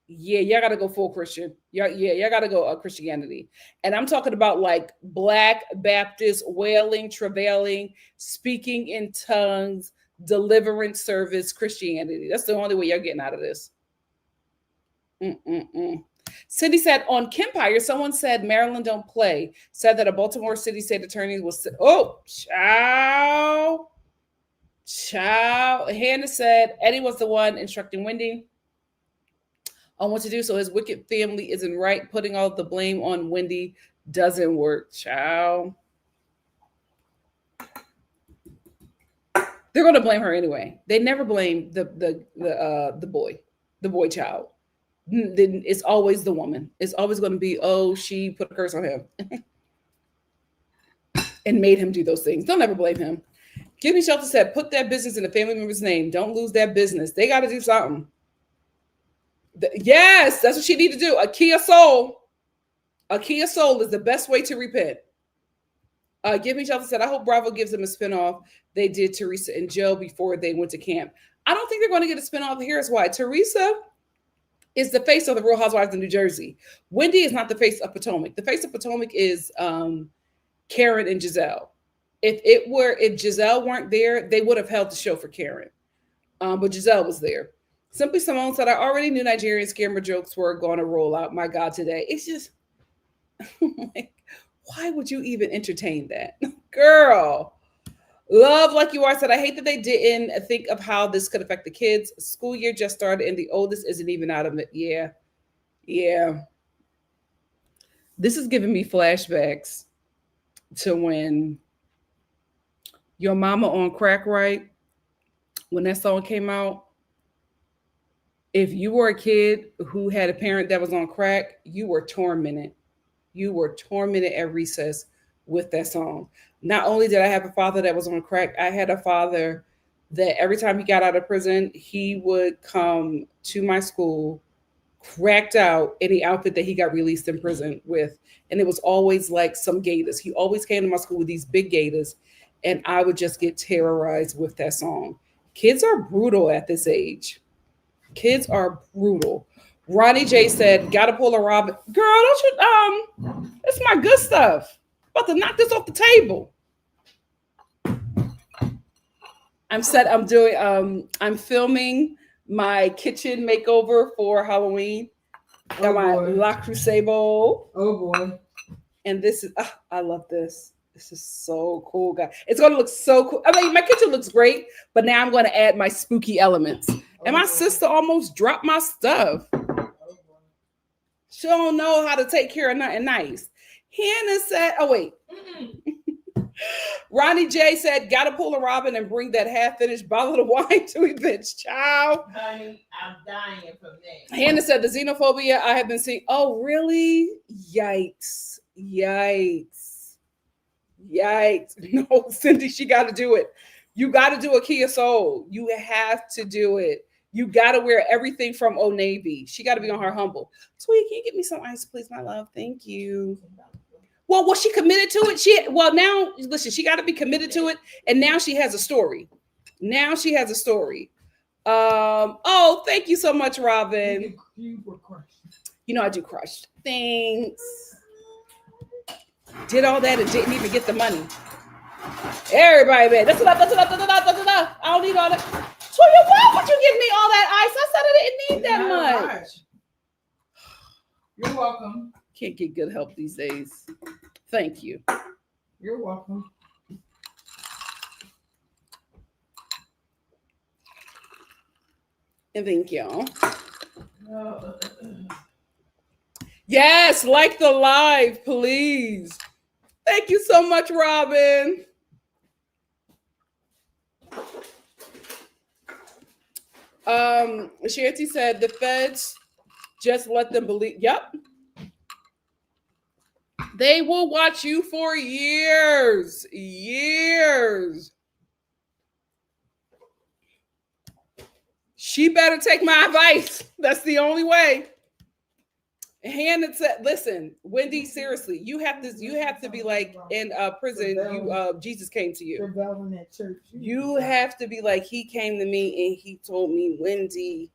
Yeah, y'all got to go full Christian. Y'all got to go Christianity. And I'm talking about like Black Baptist, wailing, travailing, speaking in tongues, deliverance service, Christianity. That's the only way you're getting out of this. Cindy said on Kempire, someone said Maryland don't play. Said that a Baltimore City state attorney was. Oh, ciao. Hannah said Eddie was the one instructing Wendy on what to do, so his wicked family isn't right. Putting all the blame on Wendy doesn't work. Ciao. They're going to blame her anyway. They never blame the boy child. Then it's always the woman. It's always going to be, oh, she put a curse on him and made him do those things. They'll never blame him. Give Me Shelter said, put that business in a family member's name. Don't lose that business. They got to do something. Yes, that's what she need to do. A Kia Soul. A Kia Soul is the best way to repent. Give Me Shelter said, I hope Bravo gives them a spinoff. They did Teresa and Joe before they went to camp. I don't think they're going to get a spinoff. Here's why. Teresa is the face of the Real Housewives of New Jersey. Wendy is not the face of Potomac. The face of Potomac is Karen and Giselle. If Giselle weren't there, they would have held the show for Karen. But Giselle was there. Simply Simone said, I already knew Nigerian scammer jokes were going to roll out. My God, today. It's just, like, why would you even entertain that? Girl. Love Like You Are said, I hate that they didn't think of how this could affect the kids. School year just started and the oldest isn't even out of it. Yeah. This is giving me flashbacks to when Your Mama on Crack, right? When that song came out. If you were a kid who had a parent that was on crack, you were tormented. You were tormented at recess with that song. Not only did I have a father that was on crack, I had a father that every time he got out of prison, he would come to my school cracked out in the outfit that he got released in prison with. And it was always like some gaiters. He always came to my school with these big gaiters, and I would just get terrorized with that song. Kids are brutal at this age. Kids are brutal. Ronnie J said, gotta pull a Robin. Girl, don't you, it's my good stuff. About to knock this off the table. I'm filming my kitchen makeover for Halloween. Got my La Crusade bowl. Oh boy. And this is, I love this. This is so cool, guys. It's gonna look so cool. I mean, my kitchen looks great, but now I'm gonna add my spooky elements. And my sister almost dropped my stuff. She don't know how to take care of nothing nice. Hannah said, oh wait. Ronnie J said, gotta pull a Robin and bring that half-finished bottle of wine to events. Child. Honey, I'm dying from that. Hannah said, the xenophobia I have been seeing. Oh, really? Yikes. No, Cindy, she got to do it. You got to do a Kia Soul. You have to do it. You got to wear everything from Old Navy. She got to be on her humble. Sweetie, can you get me some ice, please, my love? Thank you. Well, was she committed to it? Now, listen, she got to be committed to it. And now she has a story. Oh, thank you so much, Robin. You were crushed. You know I do crushed. Thanks. Did all that and didn't even get the money. Everybody, man. That's enough. I don't need all that. Toya, why would you give me all that ice? I said I didn't need that much. You're welcome. Can't get good help these days. Thank you. You're welcome. And thank y'all. Yes, like the live, please. Thank you so much, Robin. Shanti said the feds just let them believe. Yep. They will watch you for years. She better take my advice. That's the only way. Hannah said, listen, Wendy, seriously, you have to be like in prison. Jesus came to you. At church. You have to be like, he came to me and he told me, Wendy,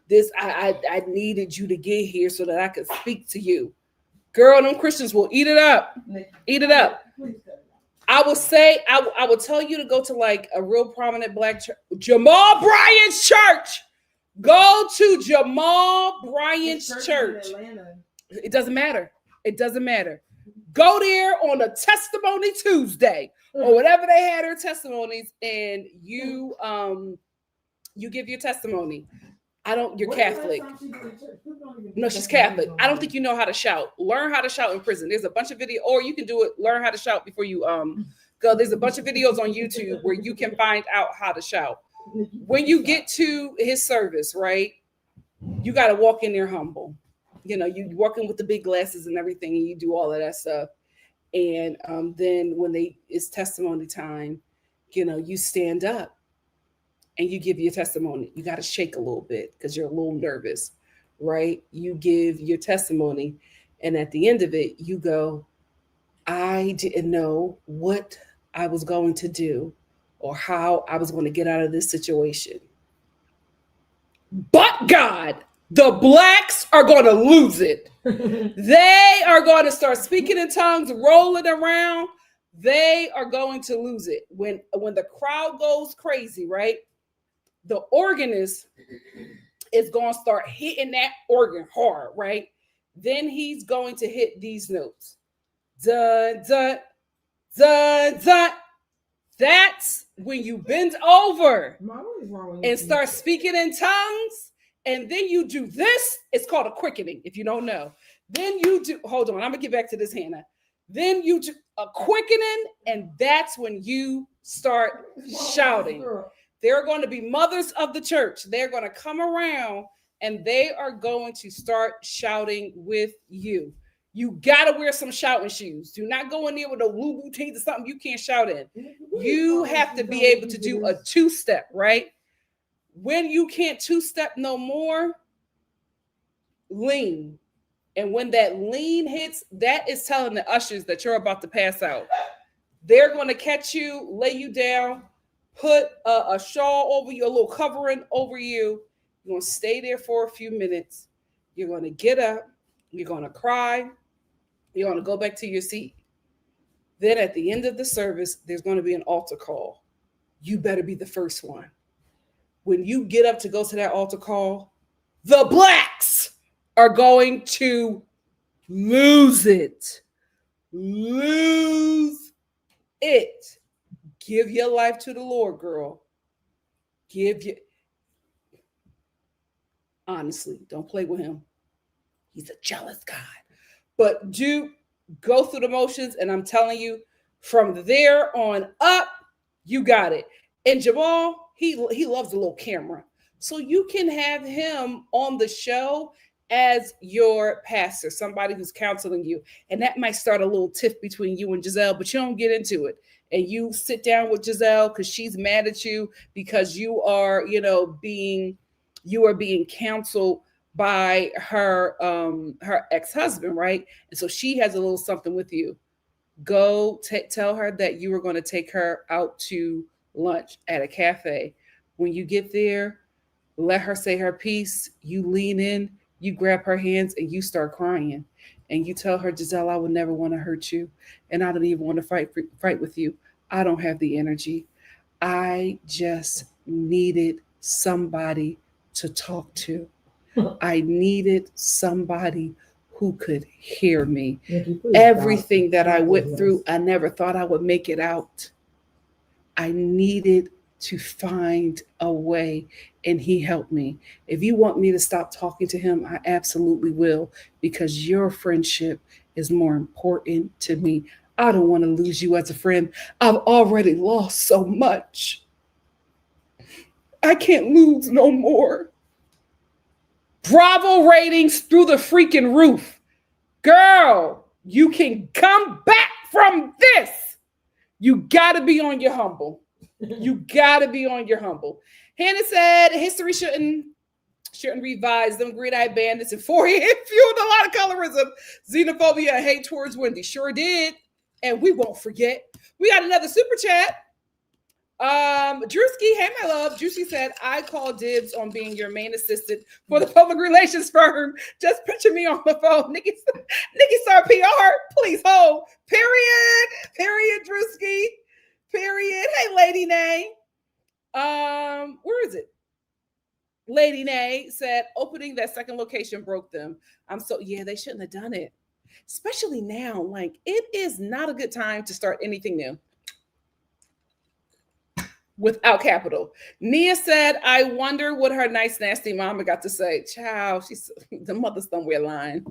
this I needed you to get here so that I could speak to you. Girl, them Christians will eat it up. Eat it up. I will say, I will tell you to go to like a real prominent black church, Jamal Bryant's church. Go to Jamal Bryant's church. It doesn't matter. Go there on a testimony Tuesday or whatever they had their testimonies, and you give your testimony. You're Catholic. No, she's Catholic. I don't think you know how to shout. Learn how to shout in prison. There's a bunch of video, or you can do it. Learn how to shout before you Go. There's a bunch of videos on YouTube where you can find out how to shout. When you get to his service, right, you got to walk in there humble. You know, you walking with the big glasses and everything, and you do all of that stuff. And then when it's testimony time, you know, you stand up and you give your testimony. You got to shake a little bit because you're a little nervous, right? You give your testimony, and at the end of it, you go, I didn't know what I was going to do or how I was going to get out of this situation. But God, the blacks are going to lose it. They are going to start speaking in tongues, rolling around. They are going to lose it. When the crowd goes crazy, right? The organist is going to start hitting that organ hard, right? Then he's going to hit these notes. Dun, dun, dun, dun. That's when you bend over and start speaking in tongues. And then you do this. It's called a quickening, if you don't know. Then you do, hold on, I'm going to get back to this, Hannah. Then you do a quickening, and that's when you start shouting. There are going to be mothers of the church. They're going to come around, and they are going to start shouting with you. You got to wear some shouting shoes. Do not go in there with a Louboutins or something you can't shout in. You have to be able to do a two-step, right? When you can't two-step no more, lean. And when that lean hits, that is telling the ushers that you're about to pass out. They're going to catch you, lay you down, put a shawl over you, a little covering over you. You're going to stay there for a few minutes. You're going to get up. You're going to cry. You're going to go back to your seat. Then at the end of the service, there's going to be an altar call. You better be the first one. When you get up to go to that altar call, the blacks are going to lose it. Lose it. Give your life to the Lord, girl. Honestly, don't play with him. He's a jealous God. But do go through the motions, and I'm telling you, from there on up, you got it. And Jamal, he loves a little camera. So you can have him on the show as your pastor, somebody who's counseling you. And that might start a little tiff between you and Giselle, but you don't get into it. And you sit down with Giselle because she's mad at you because you are being counseled by her ex-husband, right? And so she has a little something with you. Go tell her that you were going to take her out to lunch at a cafe. When you get there, let her say her piece. You lean in, you grab her hands, and you start crying. And you tell her, Giselle, I would never want to hurt you, and I don't even want to fight with you. I don't have the energy. I just needed somebody to talk to. I needed somebody who could hear me. Everything that I went through, I never thought I would make it out. I needed to find a way, and he helped me. If you want me to stop talking to him, I absolutely will, because your friendship is more important to me. I don't want to lose you as a friend. I've already lost so much. I can't lose no more. Bravo ratings through the freaking roof. Girl, you can come back from this. You got to be on your humble. You got to be on your humble. Hannah said history shouldn't revise them green-eyed bandits and fueled a lot of colorism, xenophobia, and hate towards Wendy. Sure did. And we won't forget. We got another super chat. Drewski, hey my love. Drewski said, I call dibs on being your main assistant for the public relations firm. Just picture me on the phone. NikkiStar PR, please hold. Period, Drewski. Period. Hey, Lady Nay. Where is it? Lady Nay said, opening that second location broke them. They shouldn't have done it. Especially now, like, it is not a good time to start anything new without capital. Nia said, I wonder what her nice, nasty mama got to say. Child, the mothers don't wear line.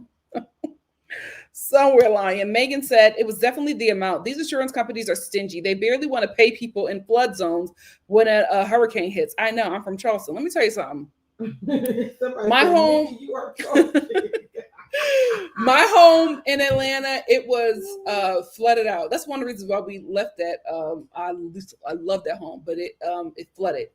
Somewhere lying. Megan said it was definitely the amount. These insurance companies are stingy. They barely want to pay people in flood zones when a hurricane hits. I know. I'm from Charleston. Let me tell you something. My home, Nikki, you are joking. my home in Atlanta, it was flooded out. That's one of the reasons why we left that. I love that home, but it flooded,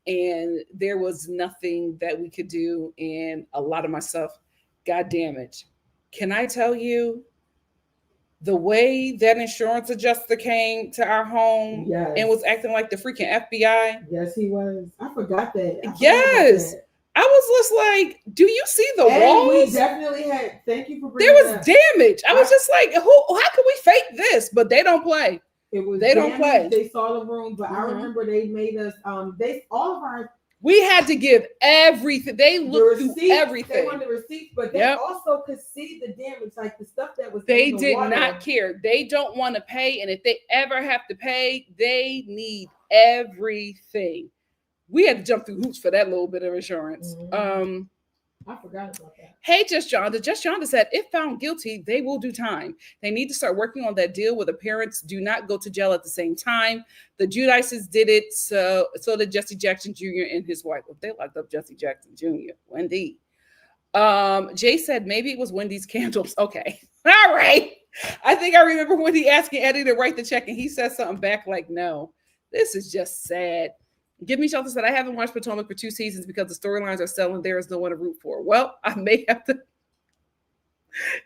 and there was nothing that we could do, and a lot of my stuff got damaged. Can I tell you, the way that insurance adjuster came to our home and was acting like the freaking FBI? Yes, he was. I forgot that. Yes. I was just like, do you see the walls? We definitely had, thank you for bringing there was damage. I was just like, how can we fake this? But they don't play. It was they don't play. They saw the room, but I remember they made us we had to give everything. They looked through everything. They wanted the receipts, but they also could see the damage, like the stuff that was they in the did water. not care. They don't want to pay, and if they ever have to pay, they need everything. We had to jump through hoops for that little bit of insurance. I forgot about that. Hey, Just Jonda said, if found guilty, they will do time. They need to start working on that deal where the parents do not go to jail at the same time. The Judices did it, so did Jesse Jackson Jr. and his wife. If they locked up Jesse Jackson Jr., Wendy. Jay said maybe it was Wendy's candles. Okay. All right. I think I remember Wendy asking Eddie to write the check, and he said something back like, no, this is just sad. Give Me Shelter said, I haven't watched Potomac for 2 seasons because the storylines are selling. There is no one to root for. Well, I may have to.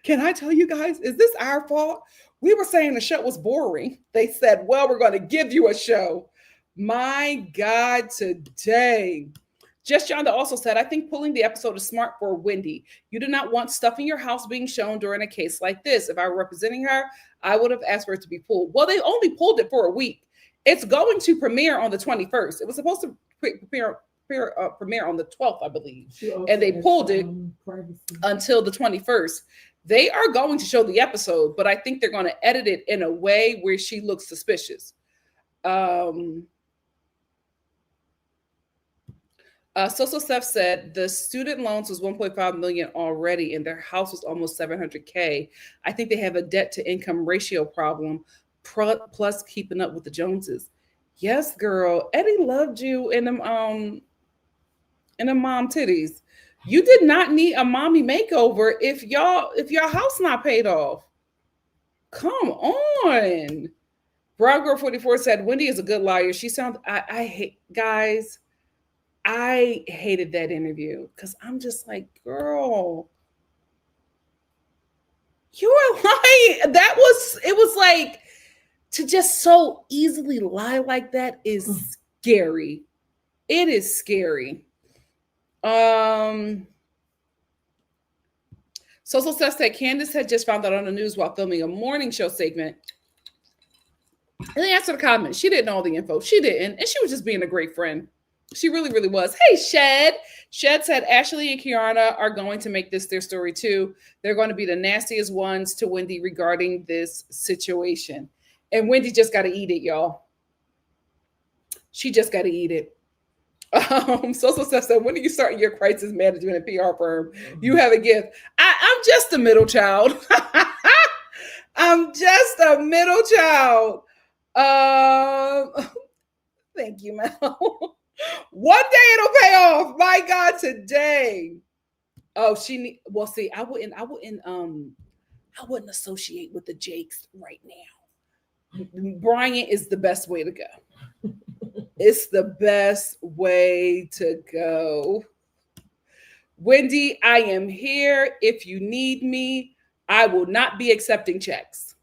Can I tell you guys, is this our fault? We were saying the show was boring. They said, well, we're going to give you a show. My God, today. Just Jonda also said, I think pulling the episode is smart for Wendy. You do not want stuff in your house being shown during a case like this. If I were representing her, I would have asked for it to be pulled. Well, they only pulled it for a week. It's going to premiere on the 21st. It was supposed to premiere on the 12th, I believe. And they pulled it until the 21st. They are going to show the episode, but I think they're going to edit it in a way where she looks suspicious. So Steph said the student loans was 1.5 million already, and their house was almost 700K. I think they have a debt to income ratio problem. Plus keeping up with the Joneses. Yes, girl. Eddie loved you in them mom titties. You did not need a mommy makeover if your house not paid off. Come on. Brown Girl 44 said Wendy is a good liar. She sounds I hate guys. I hated that interview because I'm just like, girl, you are lying. It was like, to just so easily lie like that is scary. It is scary. So says that Candace had just found out on the news while filming a morning show segment. And they answered the comment. She didn't know all the info. She didn't. And she was just being a great friend. She really, really was. Hey, Shed. Shed said Ashley and Kiana are going to make this their story too. They're going to be the nastiest ones to Wendy regarding this situation. And Wendy just got to eat it, y'all. She just got to eat it. So said, when are you starting your crisis management and PR firm? You have a gift. I'm just a middle child. I'm just a middle child. Thank you, Mel. One day it'll pay off. My God, today. Oh, I wouldn't associate with the Jakes right now. Bryant is the best way to go. It's the best way to go. Wendy, I am here. If you need me, I will not be accepting checks.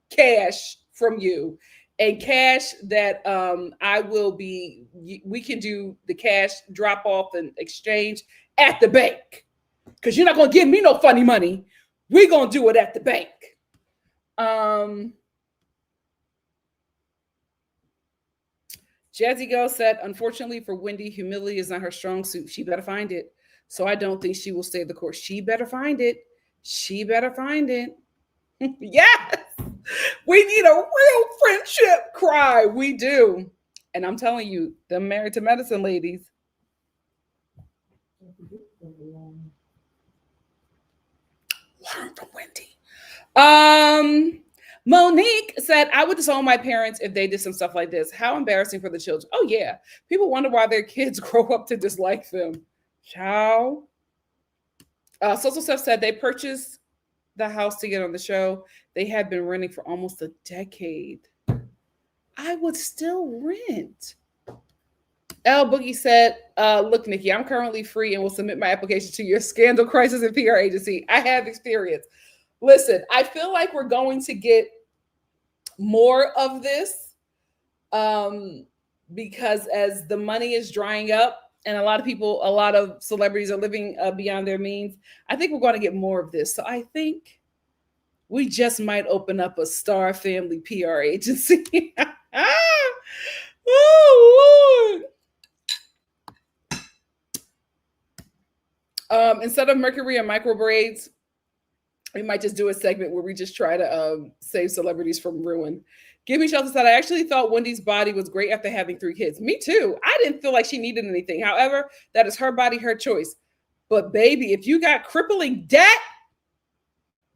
Cash from you. And cash that we can do the cash drop off and exchange at the bank. Because you're not going to give me no funny money. We're going to do it at the bank. Jazzy Girl said, unfortunately for Wendy, humility is not her strong suit. She better find it. So I don't think she will stay the course. She better find it. She better find it. Yes. We need a real friendship cry. We do. And I'm telling you, the Married to Medicine ladies. Learn from Wendy. Monique said, I would disown my parents if they did some stuff like this. How embarrassing for the children. Oh, yeah. People wonder why their kids grow up to dislike them. Ciao. Social Stuff said they purchased the house to get on the show. They had been renting for almost a decade. I would still rent. L Boogie said, look, Nikki, I'm currently free and will submit my application to your scandal crisis and PR agency. I have experience. Listen, I feel like we're going to get more of this because as the money is drying up and a lot of celebrities are living beyond their means, I think we're going to get more of this. So I think we just might open up a Star Family PR agency. Oh, Lord. Instead of Mercury and micro braids, we might just do a segment where we just try to save celebrities from ruin. Give Me Shelter said, I actually thought Wendy's body was great after having 3 kids. Me too. I didn't feel like she needed anything. However, that is her body, her choice. But baby, if you got crippling debt,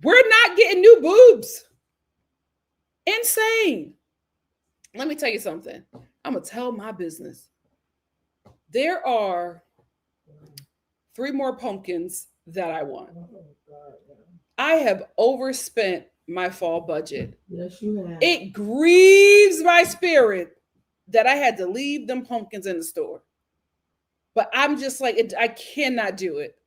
we're not getting new boobs. Insane. Let me tell you something. I'm going to tell my business. There are 3 more pumpkins that I want. I have overspent my fall budget. Yes, you have. It grieves my spirit that I had to leave them pumpkins in the store. But I'm just like, I cannot do it.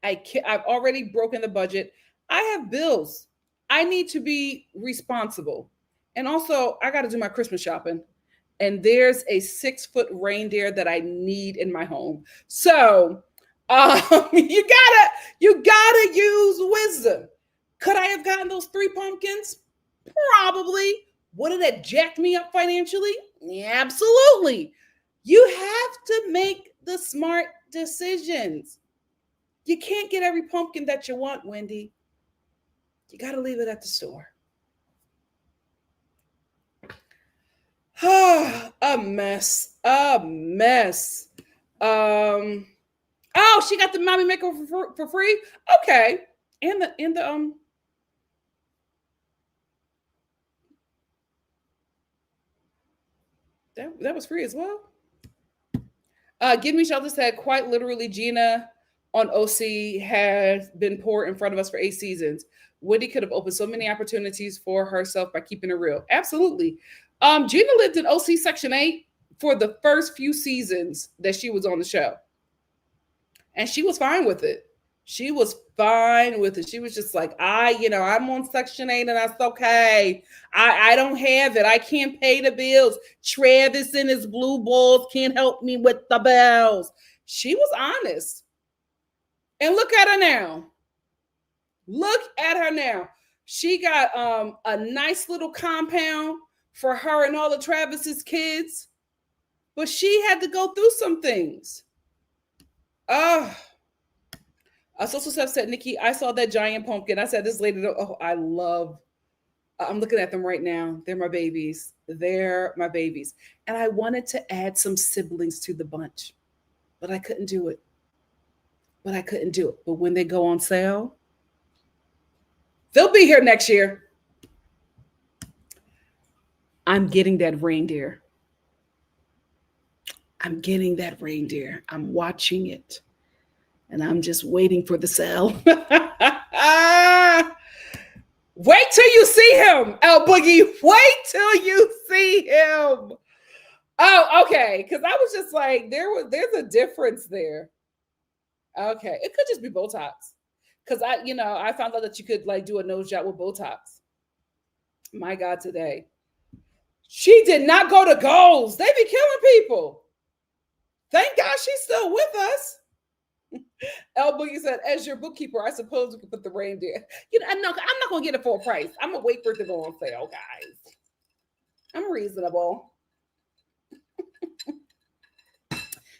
I've already broken the budget. I have bills. I need to be responsible. And also, I got to do my Christmas shopping. And there's a 6-foot reindeer that I need in my home. So you gotta use wisdom. Could I have gotten those 3 pumpkins? Probably. Would it have jacked me up financially? Yeah, absolutely. You have to make the smart decisions. You can't get every pumpkin that you want, Wendy. You got to leave it at the store. A mess. Oh, she got the mommy makeover for free? Okay. And the that was free as well. Give Me Shelter said, quite literally, Gina on OC has been poor in front of us for 8 seasons. Wendy could have opened so many opportunities for herself by keeping it real. Absolutely. Gina lived in OC Section 8 for the first few seasons that she was on the show. And she was fine with it. She was fine with it. She was just like, I'm on Section 8 and that's okay. I don't have it. I can't pay the bills. Travis and his blue balls can't help me with the bills. She was honest. And look at her now. Look at her now. She got a nice little compound for her and all of Travis's kids. But she had to go through some things. Social Stuff said, Nikki, I saw that giant pumpkin. I said, this lady, I'm looking at them right now. They're my babies. And I wanted to add some siblings to the bunch, but I couldn't do it. But when they go on sale, they'll be here next year. I'm getting that reindeer. I'm watching it. And I'm just waiting for the sale. Wait till you see him, L Boogie. Wait till you see him. Oh, okay. Because I was just like, there's a difference there. Okay. It could just be Botox. Because I found out that you could do a nose job with Botox. My God, today. She did not go to Goals. They be killing people. Thank God she's still with us. El Boogie said, as your bookkeeper, I suppose we could put the reindeer. I'm not going to get it for a price. I'm going to wait for it to go on sale, guys. I'm reasonable.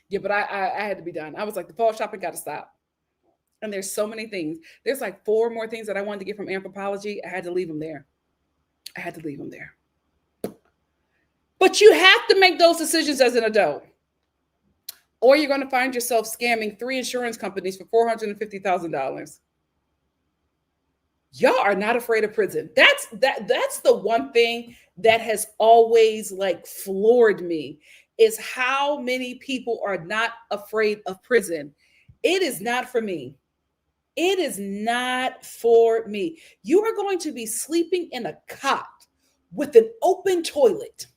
Yeah, but I had to be done. I was like, the fall shopping got to stop. And there's so many things. There's 4 more things that I wanted to get from Anthropology. I had to leave them there. But you have to make those decisions as an adult. Or you're going to find yourself scamming 3 insurance companies for $450,000. Y'all are not afraid of prison. That's the one thing that has always like floored me, is how many people are not afraid of prison. It is not for me. It is not for me. You are going to be sleeping in a cot with an open toilet,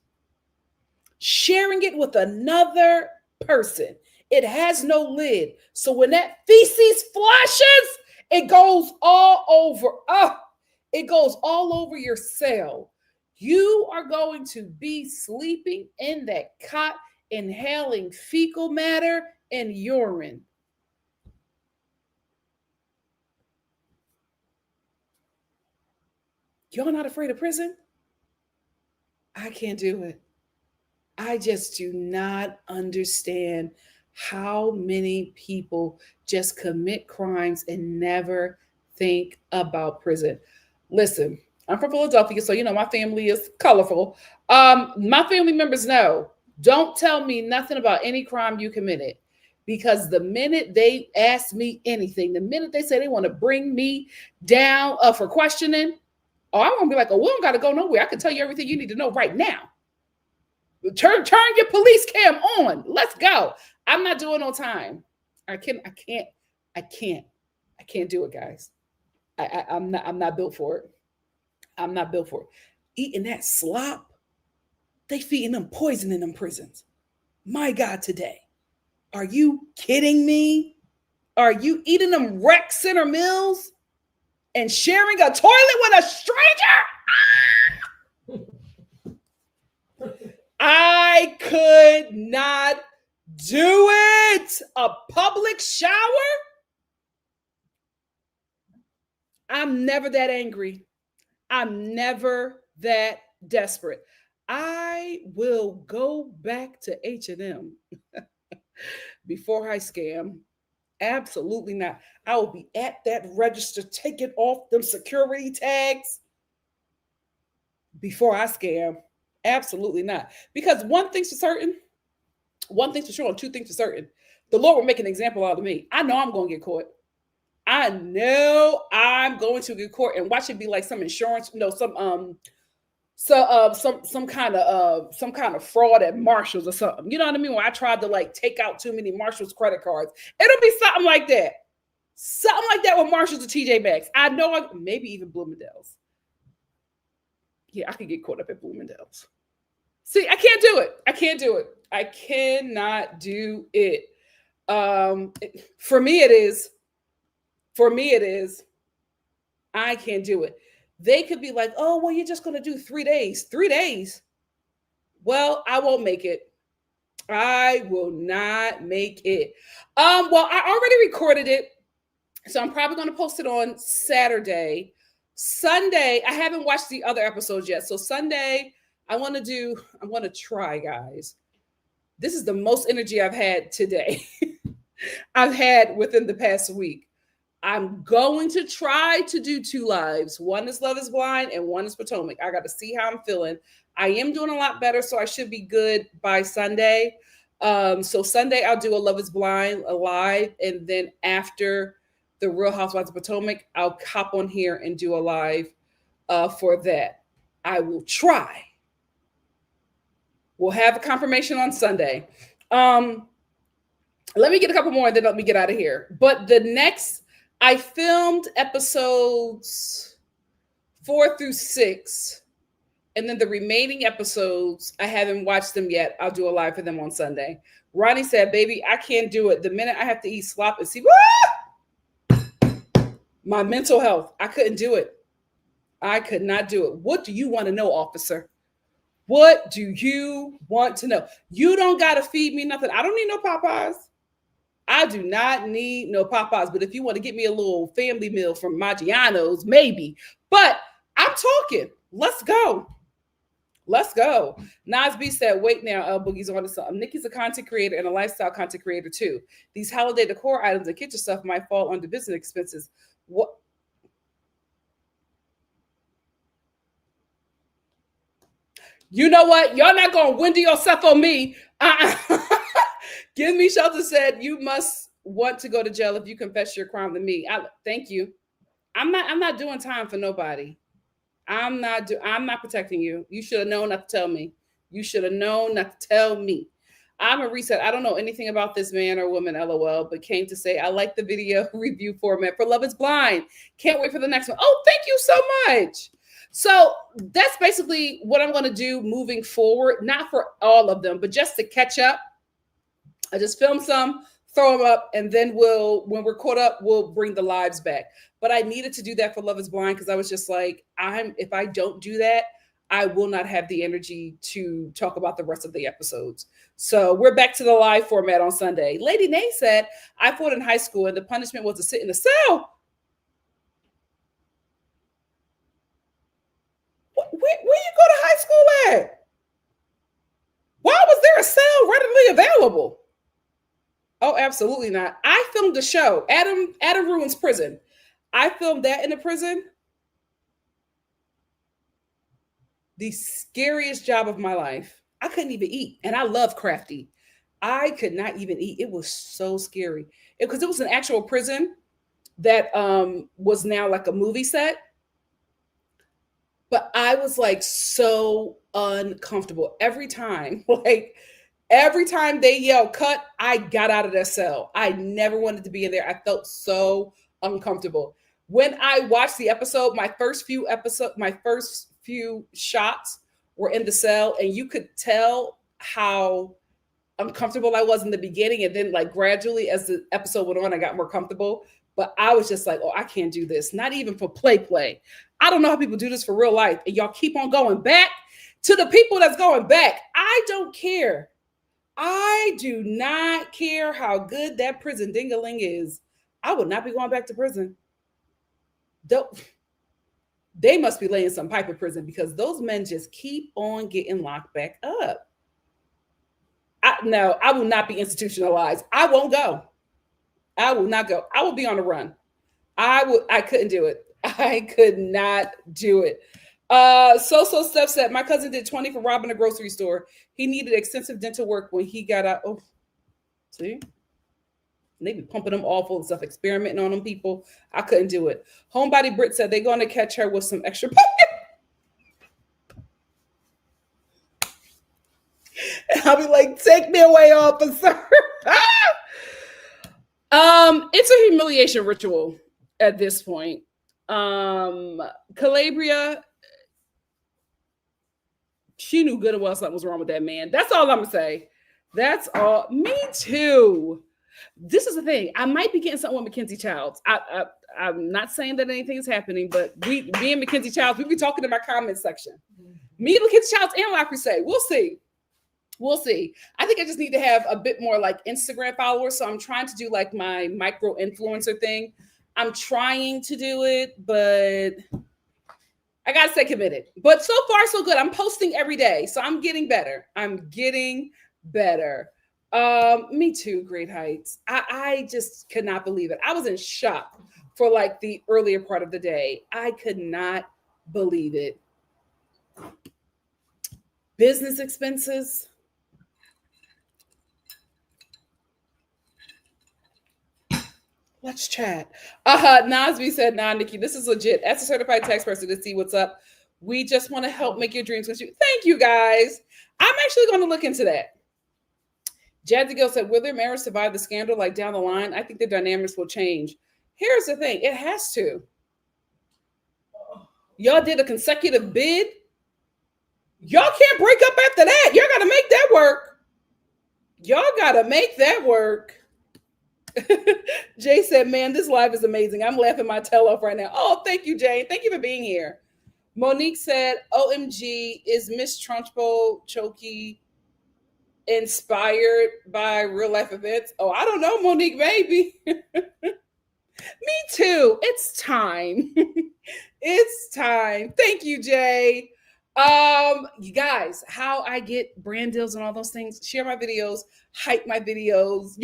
sharing it with another person. It has no lid. So when that feces flushes, it goes all over. It goes all over your cell. You are going to be sleeping in that cot, inhaling fecal matter and urine. Y'all not afraid of prison? I can't do it. I just do not understand how many people just commit crimes and never think about prison. Listen, I'm from Philadelphia, so you know my family is colorful. My family members know, don't tell me nothing about any crime you committed, because the minute they ask me anything, the minute they say they want to bring me down for questioning, I won't be like, oh, we don't got to go nowhere. I can tell you everything you need to know right now. Turn your police cam on. Let's go. I'm not doing no time. I can't do it, guys. I'm not built for it. I'm not built for it. Eating that slop, they feeding them poison in them prisons. My God, today. Are you kidding me? Are you eating them rec center meals and sharing a toilet with a stranger? I could not do it. A public shower? I'm never that angry. I'm never that desperate. I will go back to H&M before I scam. Absolutely not. I will be at that register taking off them security tags before I scam. Absolutely not. Because one thing's for certain, one thing's for sure, and two things for certain. The Lord will make an example out of me. I know I'm going to get caught. I know I'm going to get caught, and watch it be like some insurance, some kind of fraud at Marshalls or something. You know what I mean? Where I tried to like take out too many Marshalls credit cards. It'll be something like that. Something like that with Marshalls or TJ Maxx. I know, maybe even Bloomingdale's. Yeah, I could get caught up at Bloomingdale's. See, I can't do it. I can't do it. I cannot do it. For me, it is. I can't do it. They could be like, oh, well, you're just going to do 3 days. 3 days? Well, I won't make it. I will not make it. Well, I already recorded it, so I'm probably going to post it on Saturday. Sunday, I haven't watched the other episodes yet. So Sunday, I want to try, guys. This is the most energy I've had today. I've had within the past week. I'm going to try to do 2 lives. One is Love is Blind and one is Potomac. I got to see how I'm feeling. I am doing a lot better, so I should be good by Sunday. So Sunday, I'll do a Love is Blind live. And then after the Real Housewives of Potomac, I'll hop on here and do a live for that. I will try. We'll have a confirmation on Sunday. Let me get a couple more and then let me get out of here. But the next, I filmed episodes 4 through 6. And then the remaining episodes, I haven't watched them yet. I'll do a live for them on Sunday. Ronnie said, baby, I can't do it. The minute I have to eat slop and see, my mental health, I couldn't do it. I could not do it. What do you want to know, officer? What do you want to know? You don't got to feed me nothing. I don't need no Popeyes. I do not need no Popeyes. But if you want to get me a little family meal from Maggiano's, maybe. But I'm talking. Let's go. Let's go. Nas B said, wait now, Boogie's on to something. Nikki's a content creator and a lifestyle content creator too. These holiday decor items and kitchen stuff might fall under business expenses. What? You know what? Y'all not going to Wendy yourself on me. Give Me Shelter said, you must want to go to jail if you confess your crime to me. Thank you. I'm not doing time for nobody. I'm not protecting you. You should have known not to tell me. You should have known not to tell me. I'm a reset. I don't know anything about this man or woman, LOL, but came to say I like the video review format for Love is Blind. Can't wait for the next one. Oh, thank you so much. So that's basically what I'm going to do moving forward. Not for all of them, but just to catch up. I just film some, throw them up, and then when we're caught up, we'll bring the lives back. But I needed to do that for Love is Blind because I was just like, if I don't do that, I will not have the energy to talk about the rest of the episodes. So we're back to the live format on Sunday. Lady Nay said, I fought in high school and the punishment was to sit in a cell. Where you go to high school at? Why was there a cell readily available? Oh, absolutely not. I filmed a show, Adam Ruins Prison. I filmed that in a prison. The scariest job of my life. I couldn't even eat. And I love crafty. I could not even eat. It was so scary. Because it was an actual prison that was now like a movie set. But I was like so uncomfortable every time. Every time they yelled cut, I got out of that cell. I never wanted to be in there. I felt so uncomfortable. When I watched the episode, my first few shots were in the cell, and you could tell how uncomfortable I was in the beginning. And then like gradually as the episode went on, I got more comfortable. But I was just like, oh, I can't do this. Not even for play. I don't know how people do this for real life. And y'all keep on going back. To the people that's going back, I don't care. I do not care how good that prison ding-a-ling is. I would not be going back to prison. They must be laying some pipe in prison because those men just keep on getting locked back up. No, I will not be institutionalized. I won't go. I will not go. I will be on the run. I couldn't do it. I could not do it. So Steph said, my cousin did 20 for robbing a grocery store. He needed extensive dental work when he got out. Oh, see? They be pumping them all full of stuff, experimenting on them people. I couldn't do it. Homebody Brit said they're going to catch her with some extra pocket. And I'll be like, take me away, officer. It's a humiliation ritual at this point. Calabria, she knew good and well something was wrong with that man. That's all I'm gonna say. That's all. Me too. This is the thing. I might be getting something with Mackenzie Childs. I'm not saying that anything's happening, but me and Mackenzie Childs, we be talking in my comment section. Me and Mackenzie Childs and La Crusade. We'll see. We'll see. I think I just need to have a bit more like Instagram followers. So I'm trying to do like my micro influencer thing. I'm trying to do it, but I gotta stay committed. But so far, so good. I'm posting every day, so I'm getting better. Me too, Great Heights. I just could not believe it. I was in shock for like the earlier part of the day. I could not believe it. Business expenses. Let's chat. Nasby said, nah, Nikki, this is legit. As a certified tax person to see what's up. We just want to help make your dreams come true. Thank you, guys. I'm actually going to look into that. Jazzy Gill said, will their marriage survive the scandal like down the line? I think the dynamics will change. Here's the thing. It has to. Y'all did a consecutive bid. Y'all can't break up after that. Y'all got to make that work. Y'all got to make that work. Jay said, man, this live is amazing. I'm laughing my tail off right now. Oh, thank you, Jane. Thank you for being here. Monique said, OMG, is Miss Trunchbull Chokey inspired by real life events? Oh, I don't know, Monique, maybe. Me too. It's time. It's time. Thank you, Jay. You guys, how I get brand deals and all those things, share my videos, hype my videos,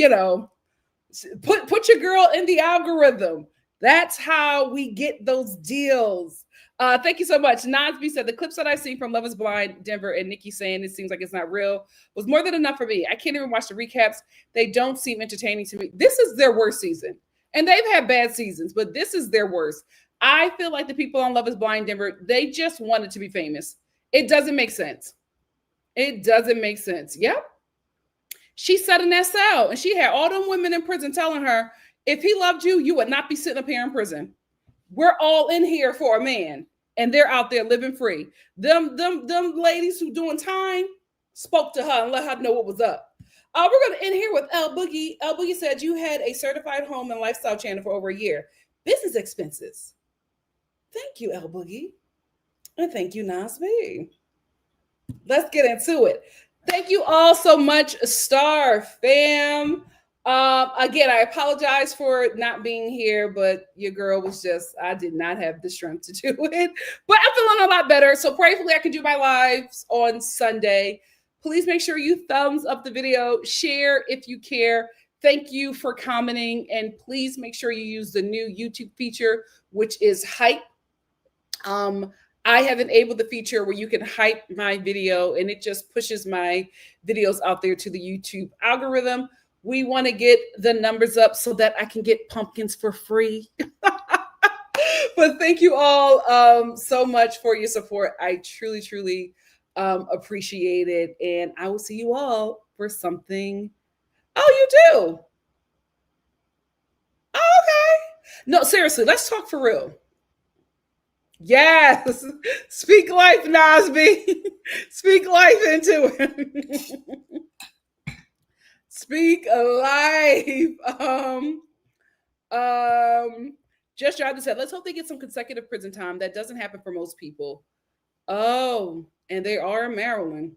put your girl in the algorithm. That's how we get those deals. Thank you so much. Nasby said, the clips that I've seen from Love is Blind, Denver, and Nikki saying it seems like it's not real was more than enough for me. I can't even watch the recaps. They don't seem entertaining to me. This is their worst season. And they've had bad seasons, but this is their worst. I feel like the people on Love is Blind Denver, they just wanted to be famous. It doesn't make sense. It doesn't make sense. Yep. She said an SL, and she had all them women in prison telling her, if he loved you, you would not be sitting up here in prison. We're all in here for a man, and they're out there living free. Them ladies who doing time spoke to her and let her know what was up. We're going to end here with L Boogie. L Boogie said you had a certified home and lifestyle channel for over a year. Business expenses. Thank you, L Boogie. And thank you, Nas B. Let's get into it. Thank you all so much, Star fam. Again, I apologize for not being here, but your girl was just, I did not have the strength to do it. But I'm feeling a lot better. So prayerfully I can do my lives on Sunday. Please make sure you thumbs up the video, share if you care. Thank you for commenting. And please make sure you use the new YouTube feature, which is hype. I have enabled the feature where you can hype my video and it just pushes my videos out there to the YouTube algorithm. We want to get the numbers up so that I can get pumpkins for free. But thank you all so much for your support. I truly, truly appreciate it. And I will see you all for something. Oh, you do? Oh, okay. No, seriously, let's talk for real. Yes. Speak life, Nasby. Speak life into it. Speak life. Just Jonathan said, let's hope they get some consecutive prison time. That doesn't happen for most people. Oh, and they are in Maryland.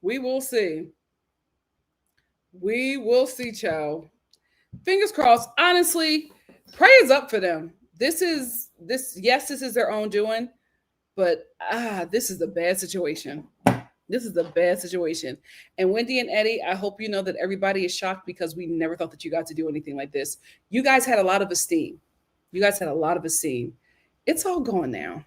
We will see. We will see, child. Fingers crossed. Honestly, prayers up for them. This is their own doing, but this is a bad situation. This is a bad situation. And Wendy and Eddie, I hope you know that everybody is shocked because we never thought that you got to do anything like this. You guys had a lot of esteem. It's all gone now.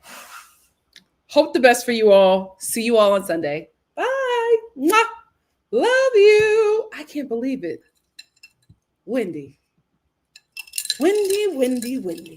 Hope the best for you all. See you all on Sunday. Bye. Mwah. Love you. I can't believe it. Wendy.